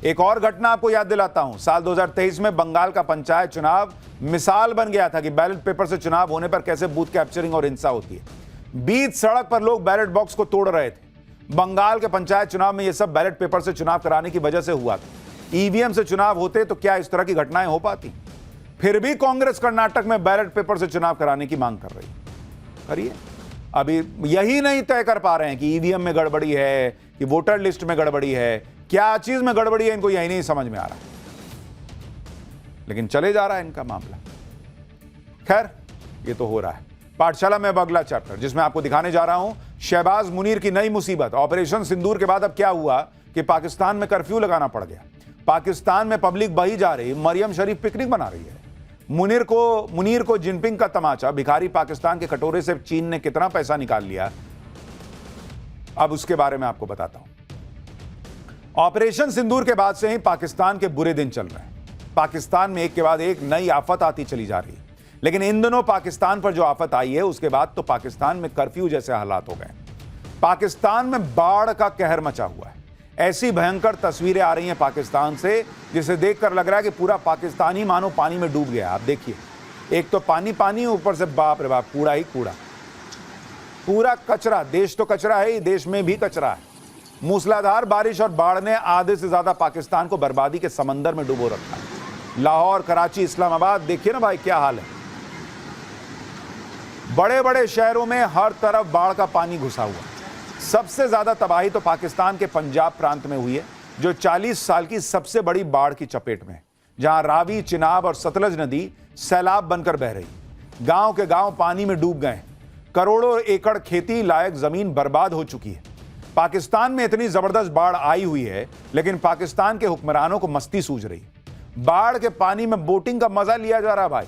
एक और घटना आपको याद दिलाता हूं, साल 2023 में बंगाल का पंचायत चुनाव मिसाल बन गया था कि बैलेट पेपर से चुनाव होने पर कैसे बूथ कैप्चरिंग और हिंसा होती है। बीच सड़क पर लोग बैलेट बॉक्स को तोड़ रहे थे। बंगाल के पंचायत चुनाव में यह सब बैलेट पेपर से चुनाव कराने की वजह से हुआ था। ईवीएम से चुनाव होते तो क्या इस तरह की घटनाएं हो पाती? फिर भी कांग्रेस कर्नाटक में बैलेट पेपर से चुनाव कराने की मांग कर रही है। करिए, अभी यही नहीं तय कर पा रहे हैं कि ईवीएम में गड़बड़ी है कि वोटर लिस्ट में गड़बड़ी है, क्या चीज में गड़बड़ी है, इनको यही नहीं समझ में आ रहा है। लेकिन चले जा रहा है इनका मामला। खैर, ये तो हो रहा है। पाठशाला में अब अगला चैप्टर, जिसमें आपको दिखाने जा रहा हूं शहबाज मुनीर की नई मुसीबत। ऑपरेशन सिंदूर के बाद अब क्या हुआ कि पाकिस्तान में कर्फ्यू लगाना पड़ गया। पाकिस्तान में पब्लिक बही जा रही, मरियम शरीफ पिकनिक मना रही है। मुनीर को जिनपिंग का तमाचा, भिखारी पाकिस्तान के कटोरे से चीन ने कितना पैसा निकाल लिया, अब उसके बारे में आपको बताता हूं। ऑपरेशन सिंदूर के बाद से ही पाकिस्तान के बुरे दिन चल रहे हैं। पाकिस्तान में एक के बाद एक नई आफत आती चली जा रही है। लेकिन इन दिनों पाकिस्तान पर जो आफत आई है उसके बाद तो पाकिस्तान में कर्फ्यू जैसे हालात हो गए। पाकिस्तान में बाढ़ का कहर मचा हुआ है। ऐसी भयंकर तस्वीरें आ रही हैं पाकिस्तान से, जिसे देखकर लग रहा है कि पूरा पाकिस्तान ही मानो पानी में डूब गया। आप देखिए, एक तो पानी, ऊपर से बाप रे बाप कूड़ा ही कूड़ा, पूरा कचरा। देश तो कचरा है ही, देश में भी कचरा है। मूसलाधार बारिश और बाढ़ ने आधे से ज्यादा पाकिस्तान को बर्बादी के समंदर में डुबो रखा है। लाहौर, कराची, इस्लामाबाद, देखिए ना भाई क्या हाल है। बड़े बड़े शहरों में हर तरफ बाढ़ का पानी घुसा हुआ। सबसे ज्यादा तबाही तो पाकिस्तान के पंजाब प्रांत में हुई है, जो 40 साल की सबसे बड़ी बाढ़ की चपेट में, जहां रावी, चिनाब और सतलज नदी सैलाब बनकर बह रही। गांव के गांव पानी में डूब गए, करोड़ों एकड़ खेती लायक जमीन बर्बाद हो चुकी है। पाकिस्तान में इतनी जबरदस्त बाढ़ आई हुई है, लेकिन पाकिस्तान के हुक्मरानों को मस्ती सूझ रही। बाढ़ के पानी में बोटिंग का मजा लिया जा रहा भाई।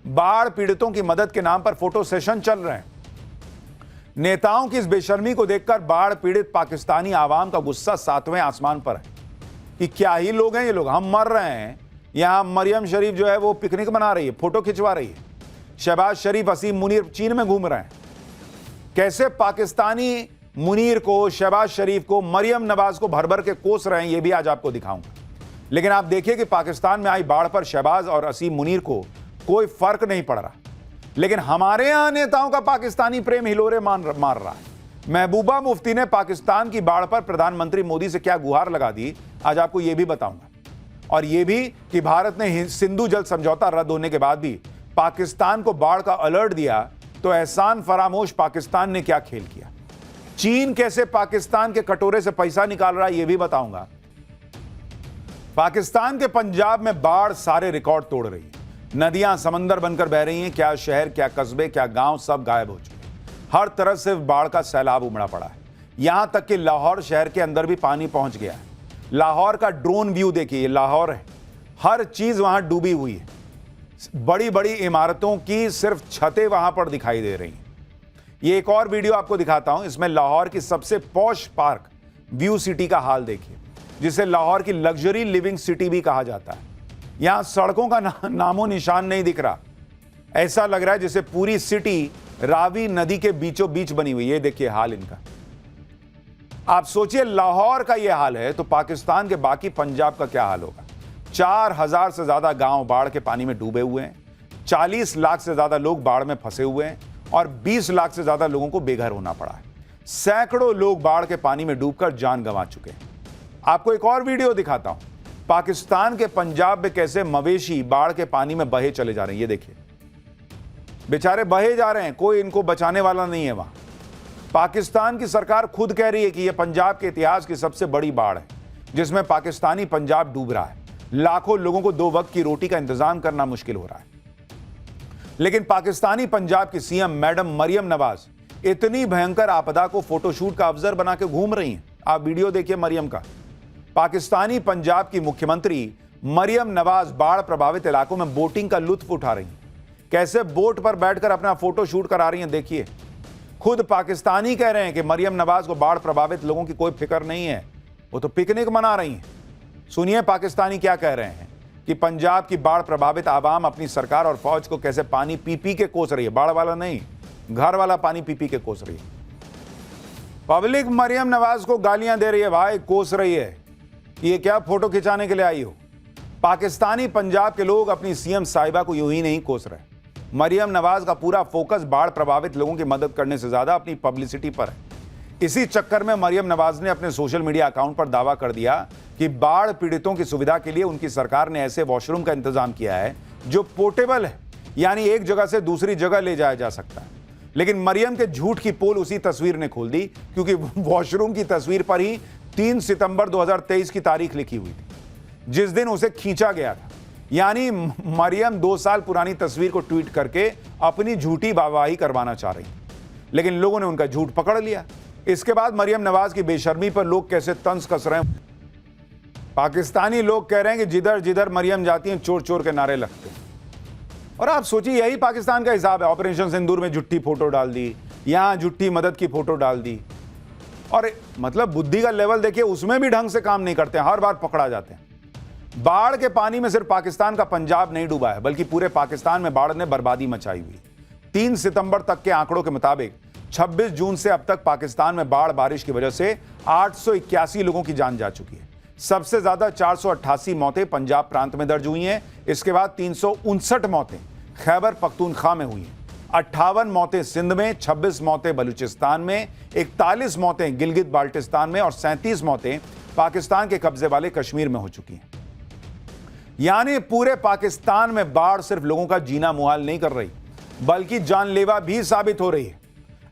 बाढ़ पीड़ितों की मदद के नाम पर फोटो सेशन चल रहे हैं। नेताओं की इस बेशर्मी को देखकर बाढ़ पीड़ित पाकिस्तानी आवाम का गुस्सा 7वें आसमान पर है कि क्या ही लोग हैं ये लोग, हम मर रहे हैं, यहां मरियम शरीफ जो है वो पिकनिक मना रही है, फोटो खिंचवा रही है। शहबाज शरीफ, असीम मुनीर चीन में घूम रहे हैं। कैसे पाकिस्तानी मुनीर को, शहबाज शरीफ को, मरियम नवाज को भर भर के कोस रहे हैं, ये भी आज आपको दिखाऊंगा। लेकिन आप देखिए कि पाकिस्तान में आई बाढ़ पर शहबाज और असीम मुनीर को कोई फर्क नहीं पड़ रहा, लेकिन हमारे यहां नेताओं का पाकिस्तानी प्रेम हिलोरे मार रहा है। महबूबा मुफ्ती ने पाकिस्तान की बाढ़ पर प्रधानमंत्री मोदी से क्या गुहार लगा दी, आज आपको यह भी बताऊंगा। और यह भी कि भारत ने सिंधु जल समझौता रद्द होने के बाद भी पाकिस्तान को बाढ़ का अलर्ट दिया, तो एहसान फरामोश पाकिस्तान ने क्या खेल किया। चीन कैसे पाकिस्तान के कटोरे से पैसा निकाल रहा है, यह भी बताऊंगा। पाकिस्तान के पंजाब में बाढ़ सारे रिकॉर्ड तोड़ रही है। नदियां समंदर बनकर बह रही हैं। क्या शहर, क्या कस्बे, क्या गांव, सब गायब हो चुके हैं। हर तरफ से बाढ़ का सैलाब उमड़ा पड़ा है। यहां तक कि लाहौर शहर के अंदर भी पानी पहुंच गया है। लाहौर का ड्रोन व्यू देखिए, ये लाहौर है, हर चीज वहां डूबी हुई है। बड़ी बड़ी इमारतों की सिर्फ छतें वहां पर दिखाई दे रही हैं। ये एक और वीडियो आपको दिखाता हूं, इसमें लाहौर की सबसे पॉश पार्क व्यू सिटी का हाल देखिए, जिसे लाहौर की लग्जरी लिविंग सिटी भी कहा जाता है। यहां सड़कों का नामो निशान नहीं दिख रहा। ऐसा लग रहा है जैसे पूरी सिटी रावी नदी के बीचों बीच बनी हुई। ये देखिए हाल इनका। आप सोचिए लाहौर का ये हाल है तो पाकिस्तान के बाकी पंजाब का क्या हाल होगा। 4000 से ज्यादा गांव बाढ़ के पानी में डूबे हुए हैं। 40 लाख से ज्यादा लोग बाढ़ में फंसे हुए हैं और 20 लाख से ज्यादा लोगों को बेघर होना पड़ा है। सैकड़ों लोग बाढ़ के पानी में डूबकर जान गंवा चुके हैं। आपको एक और वीडियो दिखाता हूं, पाकिस्तान के पंजाब में कैसे मवेशी बाढ़ के पानी में बहे चले जा रहे हैं। ये देखिए, बेचारे बहे जा रहे हैं, कोई इनको बचाने वाला नहीं है। वहां पाकिस्तान की सरकार खुद कह रही है कि यह पंजाब के इतिहास की सबसे बड़ी बाढ़ है, जिसमें पाकिस्तानी पंजाब डूब रहा है। लाखों लोगों को 2 वक्त की रोटी का इंतजाम करना मुश्किल हो रहा है। लेकिन पाकिस्तानी पंजाब की सीएम मैडम मरियम नवाज इतनी भयंकर आपदा को फोटोशूट का अवसर बना के घूम रही हैं। आप वीडियो देखिए मरियम का। पाकिस्तानी पंजाब की मुख्यमंत्री मरियम नवाज बाढ़ प्रभावित इलाकों में बोटिंग का लुत्फ उठा रही हैं। कैसे बोट पर बैठकर अपना फोटो शूट करा रही हैं, देखिए। खुद पाकिस्तानी कह रहे हैं कि मरियम नवाज को बाढ़ प्रभावित लोगों की कोई फिक्र नहीं है, वो तो पिकनिक मना रही हैं। सुनिए पाकिस्तानी क्या कह रहे हैं कि पंजाब की बाढ़ प्रभावित आवाम अपनी सरकार और फौज को कैसे पानी पी पी के कोस रही है। बाढ़ वाला नहीं, घर वाला पानी पी पी के कोस रही है। पब्लिक मरियम नवाज को गालियां दे रही है, भाई कोस रही है, ये क्या फोटो खिंचाने के लिए आई हो। पाकिस्तानी पंजाब के लोग अपनी सीएम साहिबा को यूं ही नहीं कोस रहे। मरियम नवाज का पूरा फोकस बाढ़ प्रभावित लोगों की मदद करने से ज्यादा अपनी पब्लिसिटी पर है। इसी चक्कर में मरियम नवाज ने अपने सोशल मीडिया अकाउंट पर दावा कर दिया कि बाढ़ पीड़ितों की सुविधा के लिए उनकी सरकार ने ऐसे वॉशरूम का इंतजाम किया है जो पोर्टेबल है, यानी एक जगह से दूसरी जगह ले जाया जा सकता है। लेकिन मरियम के झूठ की पोल उसी तस्वीर ने खोल दी, क्योंकि वॉशरूम की तस्वीर पर ही 3 सितंबर 2023 की तारीख लिखी हुई थी, जिस दिन उसे खींचा गया था। यानी मरियम 2 साल पुरानी तस्वीर को ट्वीट करके अपनी झूठी वाहवाही करवाना चाह रही, लेकिन लोगों ने उनका झूठ पकड़ लिया। इसके बाद मरियम नवाज की बेशर्मी पर लोग कैसे तंज कस रहे हैं। पाकिस्तानी लोग कह रहे हैं कि जिधर जिधर मरियम जाती हैं चोर चोर के नारे लगते हैं। और आप सोचिए यही पाकिस्तान का हिसाब है। ऑपरेशन सिंदूर में झूठी फोटो डाल दी, यहां झूठी मदद की फोटो डाल दी, और मतलब बुद्धि का लेवल देखिए, उसमें भी ढंग से काम नहीं करते, हर बार पकड़ा जाते हैं। बाढ़ के पानी में सिर्फ पाकिस्तान का पंजाब नहीं डूबा है, बल्कि पूरे पाकिस्तान में बाढ़ ने बर्बादी मचाई हुई। 3 सितंबर तक के आंकड़ों के मुताबिक 26 जून से अब तक पाकिस्तान में बाढ़ बारिश की वजह से 881 लोगों की जान जा चुकी है। सबसे ज्यादा 488 मौतें पंजाब प्रांत में दर्ज हुई हैं। इसके बाद 359 मौतें खैबर पख्तूनख्वा में हुई हैं, 58 मौतें सिंध में, 26 मौतें बलूचिस्तान में, 41 मौतें गिलगित बाल्टिस्तान में और 37 मौतें पाकिस्तान के कब्जे वाले कश्मीर में हो चुकी हैं। यानी पूरे पाकिस्तान में बाढ़ सिर्फ लोगों का जीना मुहाल नहीं कर रही, बल्कि जानलेवा भी साबित हो रही है।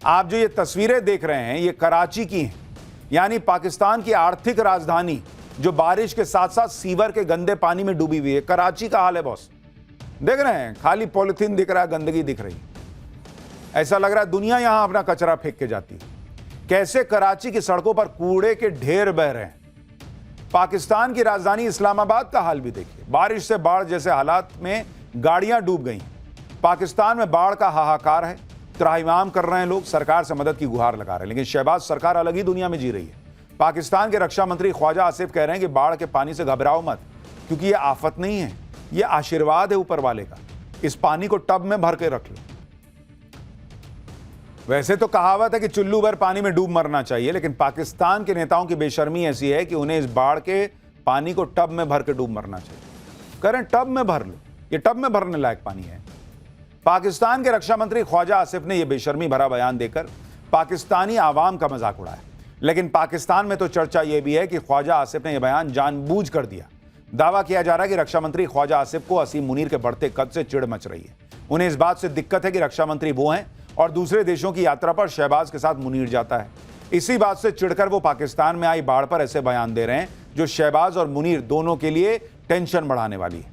आप जो ये तस्वीरें देख रहे हैं ये कराची की हैं, यानी पाकिस्तान की आर्थिक राजधानी जो बारिश के साथ साथ सीवर के गंदे पानी में डूबी हुई है। कराची का हाल है बॉस, देख रहे हैं, खाली पॉलिथीन दिख रहा है, गंदगी दिख रही है। ऐसा लग रहा है दुनिया यहां अपना कचरा फेंक के जाती है। कैसे कराची की सड़कों पर कूड़े के ढेर बह रहे हैं। पाकिस्तान की राजधानी इस्लामाबाद का हाल भी देखिए, बारिश से बाढ़ जैसे हालात में गाड़ियां डूब गई। पाकिस्तान में बाढ़ का हाहाकार है, त्राहिमाम कर रहे हैं लोग, सरकार से मदद की गुहार लगा रहे हैं, लेकिन शहबाज सरकार अलग ही दुनिया में जी रही है। पाकिस्तान के रक्षा मंत्री ख्वाजा आसिफ कह रहे हैं कि बाढ़ के पानी से घबराओ मत, क्योंकि यह आफत नहीं है, यह आशीर्वाद है ऊपर वाले का। इस पानी को टब में भर के रख लो। वैसे तो कहावत है कि चुल्लू भर पानी में डूब मरना चाहिए, लेकिन पाकिस्तान के नेताओं की बेशर्मी ऐसी है कि उन्हें इस बाढ़ के पानी को टब में भर के डूब मरना चाहिए। करें टब में भर लो, ये टब में भरने लायक पानी है। पाकिस्तान के रक्षा मंत्री ख्वाजा आसिफ ने यह बेशर्मी भरा बयान देकर पाकिस्तानी आवाम का मजाक उड़ाया, लेकिन पाकिस्तान में तो चर्चा यह भी है कि ख्वाजा आसिफ ने यह बयान जानबूझ कर दिया। दावा किया जा रहा है कि रक्षा मंत्री ख्वाजा आसिफ को असीम मुनीर के बढ़ते कद से चिढ़ मच रही है। उन्हें इस बात से दिक्कत है कि रक्षा मंत्री वो हैं और दूसरे देशों की यात्रा पर शहबाज के साथ मुनीर जाता है। इसी बात से चिढ़कर वो पाकिस्तान में आई बाढ़ पर ऐसे बयान दे रहे हैं जो शहबाज और मुनीर दोनों के लिए टेंशन बढ़ाने वाली है।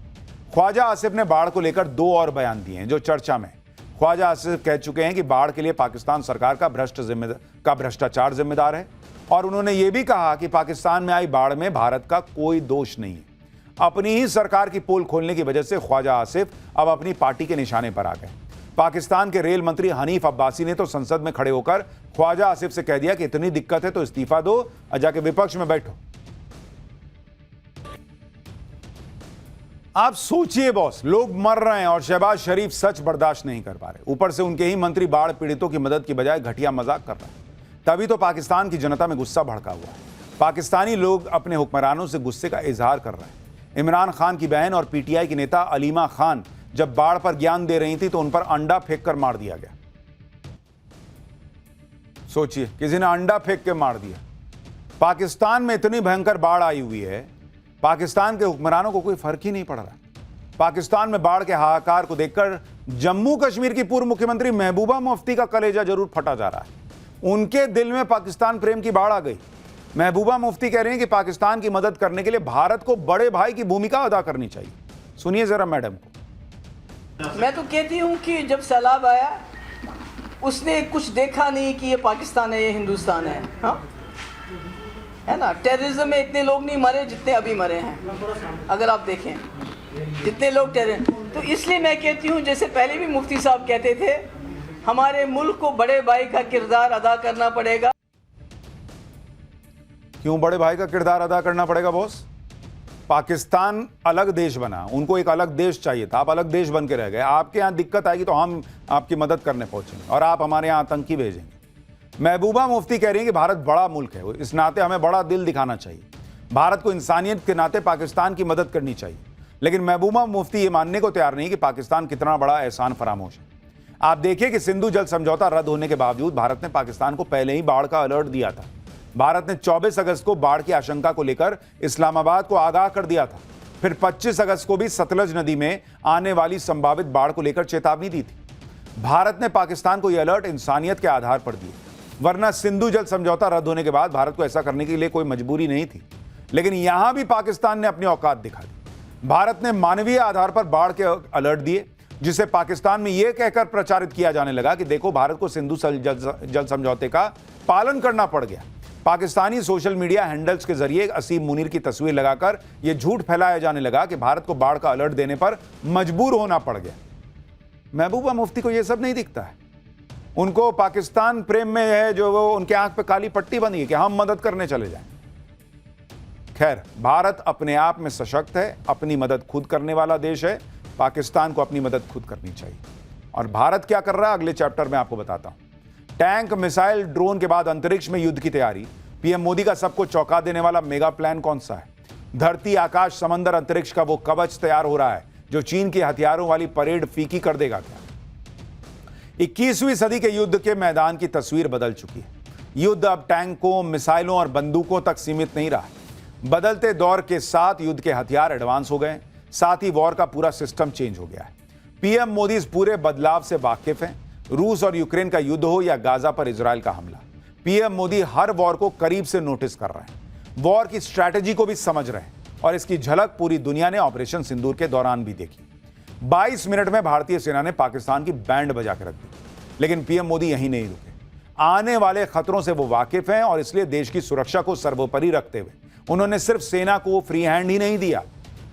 ख्वाजा आसिफ ने बाढ़ को लेकर 2 और बयान दिए हैं जो चर्चा में। ख्वाजा आसिफ कह चुके हैं कि बाढ़ के लिए पाकिस्तान सरकार का भ्रष्टाचार जिम्मेदार है, और उन्होंने ये भी कहा कि पाकिस्तान में आई बाढ़ में भारत का कोई दोष नहीं है। अपनी ही सरकार की पोल खोलने की वजह से ख्वाजा आसिफ अब अपनी पार्टी के निशाने पर आ गए। पाकिस्तान के रेल मंत्री हनीफ अब्बासी ने तो संसद में खड़े होकर ख्वाजा आसिफ से कह दिया कि इतनी दिक्कत है तो इस्तीफा दो और जाके विपक्ष में बैठो। आप सोचिए बॉस, लोग मर रहे हैं और शहबाज शरीफ सच बर्दाश्त नहीं कर पा रहे। ऊपर से उनके ही मंत्री बाढ़ पीड़ितों की मदद की बजाय घटिया मजाक कर रहे हैं। तभी तो पाकिस्तान की जनता में गुस्सा भड़का हुआ है। पाकिस्तानी लोग अपने हुक्मरानों से गुस्से का इजहार कर रहे हैं। इमरान खान की बहन और पीटीआई की नेता अलीमा खान जब बाढ़ पर ज्ञान दे रही थी तो उन पर अंडा फेंक कर मार दिया गया। सोचिए, किसी ने अंडा फेंक के मार दिया। पाकिस्तान में इतनी भयंकर बाढ़ आई हुई है, पाकिस्तान के हुक्मरानों को कोई फर्क ही नहीं पड़ रहा। पाकिस्तान में बाढ़ के हाहाकार को देखकर जम्मू कश्मीर की पूर्व मुख्यमंत्री महबूबा मुफ्ती का कलेजा जरूर फटा जा रहा है। उनके दिल में पाकिस्तान प्रेम की बाढ़ आ गई। महबूबा मुफ्ती कह रही हैं कि पाकिस्तान की मदद करने के लिए भारत को बड़े भाई की भूमिका अदा करनी चाहिए। सुनिए जरा मैडम को। मैं तो कहती हूँ कि जब सैलाब आया उसने कुछ देखा नहीं कि ये पाकिस्तान है, ये हिंदुस्तान है। हाँ, है ना। टेररिज्म में इतने लोग नहीं मरे जितने अभी मरे हैं। अगर आप देखें जितने लोग तो इसलिए मैं कहती हूँ, जैसे पहले भी मुफ्ती साहब कहते थे, हमारे मुल्क को बड़े भाई का किरदार अदा करना पड़ेगा। क्यों बड़े भाई का किरदार अदा करना पड़ेगा बॉस? पाकिस्तान अलग देश बना, उनको एक अलग देश चाहिए था, आप अलग देश बन के रह गए। आपके यहाँ दिक्कत आएगी तो हम आपकी मदद करने पहुंचेंगे और आप हमारे यहाँ आतंकी भेजेंगे। महबूबा मुफ्ती कह रही हैं कि भारत बड़ा मुल्क है, इस नाते हमें बड़ा दिल दिखाना चाहिए। भारत को इंसानियत के नाते पाकिस्तान की मदद करनी चाहिए। लेकिन महबूबा मुफ्ती ये मानने को तैयार नहीं कि पाकिस्तान कितना बड़ा एहसान फरामोश है। आप देखिए कि सिंधु जल समझौता रद्द होने के बावजूद भारत ने पाकिस्तान को पहले ही बाढ़ का अलर्ट दिया था। भारत ने 24 अगस्त को बाढ़ की आशंका को लेकर इस्लामाबाद को आगाह कर दिया था। फिर 25 अगस्त को भी सतलज नदी में आने वाली संभावित बाढ़ को लेकर चेतावनी दी थी। भारत ने पाकिस्तान को यह अलर्ट इंसानियत के आधार पर दिए, वरना सिंधु जल समझौता रद्द होने के बाद भारत को ऐसा करने के लिए कोई मजबूरी नहीं थी। लेकिन यहां भी पाकिस्तान ने अपनी औकात दिखा दी। भारत ने मानवीय आधार पर बाढ़ के अलर्ट दिए, जिसे पाकिस्तान में यह कहकर प्रचारित किया जाने लगा कि देखो भारत को सिंधु जल समझौते का पालन करना पड़ गया। पाकिस्तानी सोशल मीडिया हैंडल्स के जरिए असीम मुनीर की तस्वीर लगाकर यह झूठ फैलाया जाने लगा कि भारत को बाढ़ का अलर्ट देने पर मजबूर होना पड़ गया। महबूबा मुफ्ती को यह सब नहीं दिखता है। उनको पाकिस्तान प्रेम में है जो वो उनके आंख पे काली पट्टी बनी है कि हम मदद करने चले जाएं। खैर, भारत अपने आप में सशक्त है, अपनी मदद खुद करने वाला देश है। पाकिस्तान को अपनी मदद खुद करनी चाहिए। और भारत क्या कर रहा है अगले चैप्टर में आपको बताता हूं। टैंक, मिसाइल, ड्रोन के बाद अंतरिक्ष में युद्ध की तैयारी। पीएम मोदी का सबको चौंका देने वाला मेगा प्लान कौन सा है? धरती, आकाश, समंदर, अंतरिक्ष का वो कवच तैयार हो रहा है जो चीन के हथियारों वाली परेड फीकी कर देगा क्या? 21वीं सदी के युद्ध के मैदान की तस्वीर बदल चुकी है। युद्ध अब टैंकों, मिसाइलों और बंदूकों तक सीमित नहीं रहा। बदलते दौर के साथ युद्ध के हथियार एडवांस हो गए, साथ ही वॉर का पूरा सिस्टम चेंज हो गया है। पीएम मोदी इस पूरे बदलाव से वाकिफ हैं। रूस और यूक्रेन का युद्ध हो या गाजा पर इजराइल का हमला, पीएम मोदी हर वॉर को करीब से नोटिस कर रहे हैं, वॉर की स्ट्रैटेजी को भी समझ रहे हैं और इसकी झलक पूरी दुनिया ने ऑपरेशन सिंदूर के दौरान भी देखी। 22 मिनट में भारतीय सेना ने पाकिस्तान की बैंड बजा के रख दी, लेकिन पीएम मोदी यहीं नहीं रुके। आने वाले खतरों से वो वाकिफ हैं और इसलिए देश की सुरक्षा को सर्वोपरि रखते हुए उन्होंने सिर्फ सेना को फ्री हैंड ही नहीं दिया,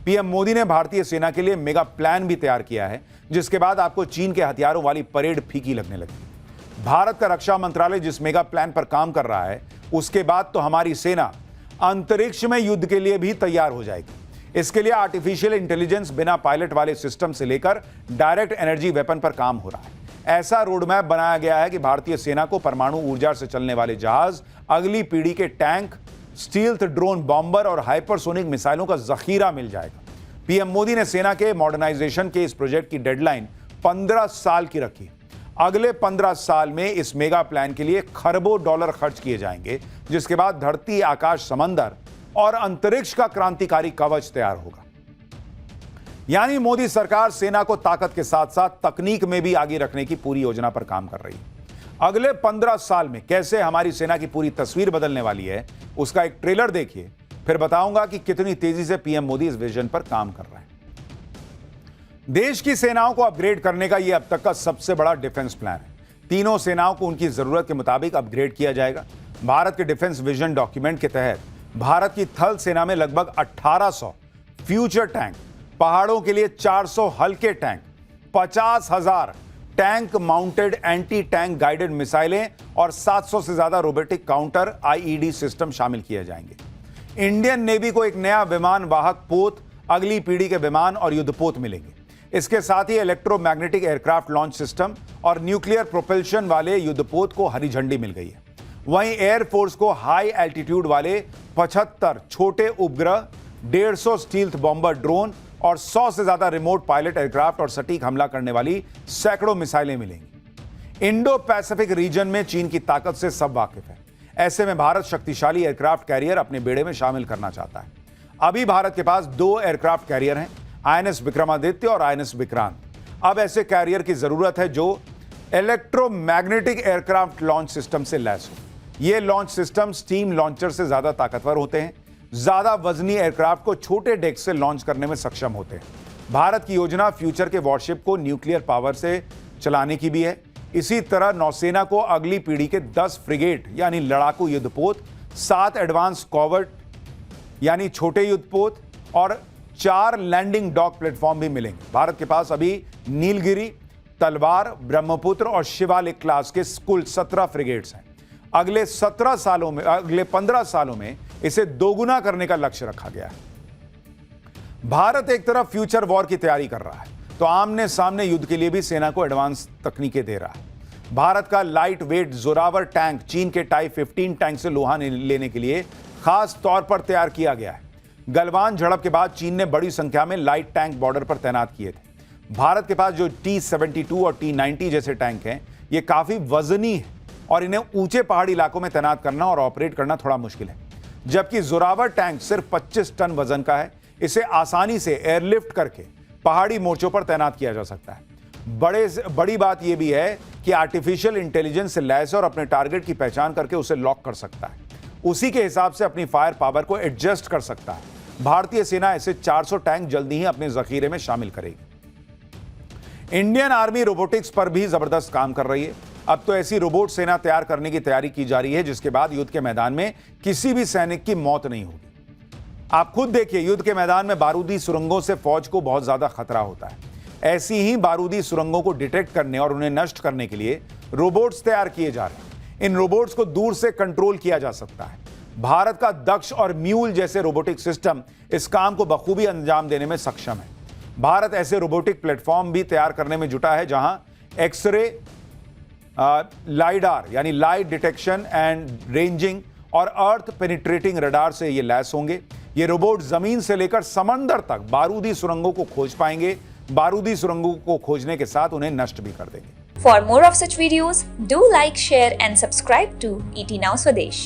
पीएम मोदी ने भारतीय सेना के लिए मेगा प्लान भी तैयार किया है, जिसके बाद आपको चीन के हथियारों वाली परेड फीकी लगने लगी। भारत का रक्षा मंत्रालय जिस मेगा प्लान पर काम कर रहा है, उसके बाद तो हमारी सेना अंतरिक्ष में युद्ध के लिए भी तैयार हो जाएगी। इसके लिए आर्टिफिशियल इंटेलिजेंस, बिना पायलट वाले सिस्टम से लेकर डायरेक्ट एनर्जी वेपन पर काम हो रहा है। ऐसा रोडमैप बनाया गया है कि भारतीय सेना को परमाणु ऊर्जा से चलने वाले जहाज, अगली पीढ़ी के टैंक, स्टील्थ ड्रोन बॉम्बर और हाइपरसोनिक मिसाइलों का जखीरा मिल जाएगा। पीएम मोदी ने सेना के मॉडर्नाइजेशन के इस प्रोजेक्ट की डेडलाइन 15 साल की रखी। अगले 15 साल में इस मेगा प्लान के लिए खरबों डॉलर खर्च किए जाएंगे, जिसके बाद धरती, आकाश, समंदर और अंतरिक्ष का क्रांतिकारी कवच तैयार होगा। यानी मोदी सरकार सेना को ताकत के साथ साथ तकनीक में भी आगे रखने की पूरी योजना पर काम कर रही है। अगले 15 साल में कैसे हमारी सेना की पूरी तस्वीर बदलने वाली है, उसका एक ट्रेलर देखिए, फिर बताऊंगा कि कितनी तेजी से पीएम मोदी इस विजन पर काम कर रहे हैं। देश की सेनाओं को अपग्रेड करने का यह अब तक का सबसे बड़ा डिफेंस प्लान है। तीनों सेनाओं को उनकी जरूरत के मुताबिक अपग्रेड किया जाएगा। भारत के डिफेंस विजन डॉक्यूमेंट के तहत भारत की थल सेना में लगभग 1800 फ्यूचर टैंक, पहाड़ों के लिए 400 हल्के tank, 50,000 tank mounted anti tank guided मिसाइलें और 700 से ज्यादा रोबोटिक काउंटर आईईडी सिस्टम शामिल किए जाएंगे। इंडियन नेवी को एक नया विमान वाहक पोत, अगली पीढ़ी के विमान और युद्धपोत मिलेंगे। इसके साथ ही इलेक्ट्रोमैग्नेटिक एयरक्राफ्ट लॉन्च सिस्टम और न्यूक्लियर प्रोपल्शन वाले युद्धपोत को हरी झंडी मिल गई है। वहीं एयरफोर्स को हाई एल्टीट्यूड वाले 75 छोटे उपग्रह, 150 स्टील्थ बॉम्बर ड्रोन और 100 से ज्यादा रिमोट पायलट एयरक्राफ्ट और सटीक हमला करने वाली सैकड़ों मिसाइलें मिलेंगी। इंडो पैसिफिक रीजन में चीन की ताकत से सब वाकिफ है। ऐसे में भारत शक्तिशाली एयरक्राफ्ट कैरियर अपने बेड़े में शामिल करना चाहता है। अभी भारत के पास 2 एयरक्राफ्ट कैरियर हैं, आईएनएस विक्रमादित्य और आईएनएस विक्रांत। अब ऐसे कैरियर की जरूरत है जो इलेक्ट्रोमैग्नेटिक एयरक्राफ्ट लॉन्च सिस्टम से लैस हो। ये लॉन्च सिस्टम स्टीम लॉन्चर से ज्यादा ताकतवर होते हैं, ज्यादा वजनी एयरक्राफ्ट को छोटे डेक से लॉन्च करने में सक्षम होते हैं। भारत की योजना फ्यूचर के वॉरशिप को न्यूक्लियर पावर से चलाने की भी है। इसी तरह नौसेना को अगली पीढ़ी के 10 फ्रिगेट यानी लड़ाकू युद्धपोत, 7 एडवांस कॉवर्ट यानी छोटे युद्धपोत और 4 लैंडिंग डॉक प्लेटफॉर्म भी मिलेंगे। भारत के पास अभी नीलगिरी, तलवार, ब्रह्मपुत्र और शिवालिक क्लास के कुल 17 फ्रिगेट्स हैं। अगले 15 सालों में इसे दोगुना करने का लक्ष्य रखा गया है। भारत एक तरफ फ्यूचर वॉर की तैयारी कर रहा है, तो आमने सामने युद्ध के लिए भी सेना को एडवांस तकनीकें दे रहा है। भारत का लाइट वेट जोरावर टैंक चीन के टाइप 15 टैंक से लोहा लेने के लिए खास तौर पर तैयार किया गया है। गलवान झड़प के बाद चीन ने बड़ी संख्या में लाइट टैंक बॉर्डर पर तैनात किए थे। भारत के पास जो T-72 और T-90 जैसे टैंक हैं, ये काफी वजनी है और इन्हें ऊंचे पहाड़ी इलाकों में तैनात करना और ऑपरेट करना थोड़ा मुश्किल है। जबकि जोरावर टैंक सिर्फ 25 टन वजन का है। इसे आसानी से एयरलिफ्ट करके पहाड़ी मोर्चों पर तैनात किया जा सकता है। बड़ी बात यह भी है कि आर्टिफिशियल इंटेलिजेंस से लैस और अपने टारगेट की पहचान करके उसे लॉक कर सकता है। उसी के हिसाब से अपनी फायर पावर को एडजस्ट कर सकता है। भारतीय सेना ऐसे 400 टैंक जल्दी ही अपने जखीरे में शामिल करेगी। इंडियन आर्मी रोबोटिक्स पर भी जबरदस्त काम कर रही है। अब तो ऐसी रोबोट सेना तैयार करने की तैयारी की जा रही है जिसके बाद युद्ध के मैदान में किसी भी सैनिक की मौत नहीं होगी। आप खुद देखिए, युद्ध के मैदान में बारूदी सुरंगों से फौज को बहुत ज्यादा खतरा होता है। ऐसी ही बारूदी सुरंगों को डिटेक्ट करने और उन्हें नष्ट करने के लिए रोबोट्स तैयार किए जा रहे हैं। इन रोबोट्स को दूर से कंट्रोल किया जा सकता है। भारत का दक्ष और म्यूल जैसे रोबोटिक सिस्टम इस काम को बखूबी अंजाम देने में सक्षम है। भारत ऐसे रोबोटिक प्लेटफॉर्म भी तैयार करने में जुटा है जहां एक्सरे, लाइडार यानी लाइट डिटेक्शन एंड रेंजिंग और अर्थ पेनिट्रेटिंग रडार से ये लैस होंगे। ये रोबोट जमीन से लेकर समंदर तक बारूदी सुरंगों को खोज पाएंगे। बारूदी सुरंगों को खोजने के साथ उन्हें नष्ट भी कर देंगे। For more of such videos, do like, share and subscribe to ET Now Swadesh.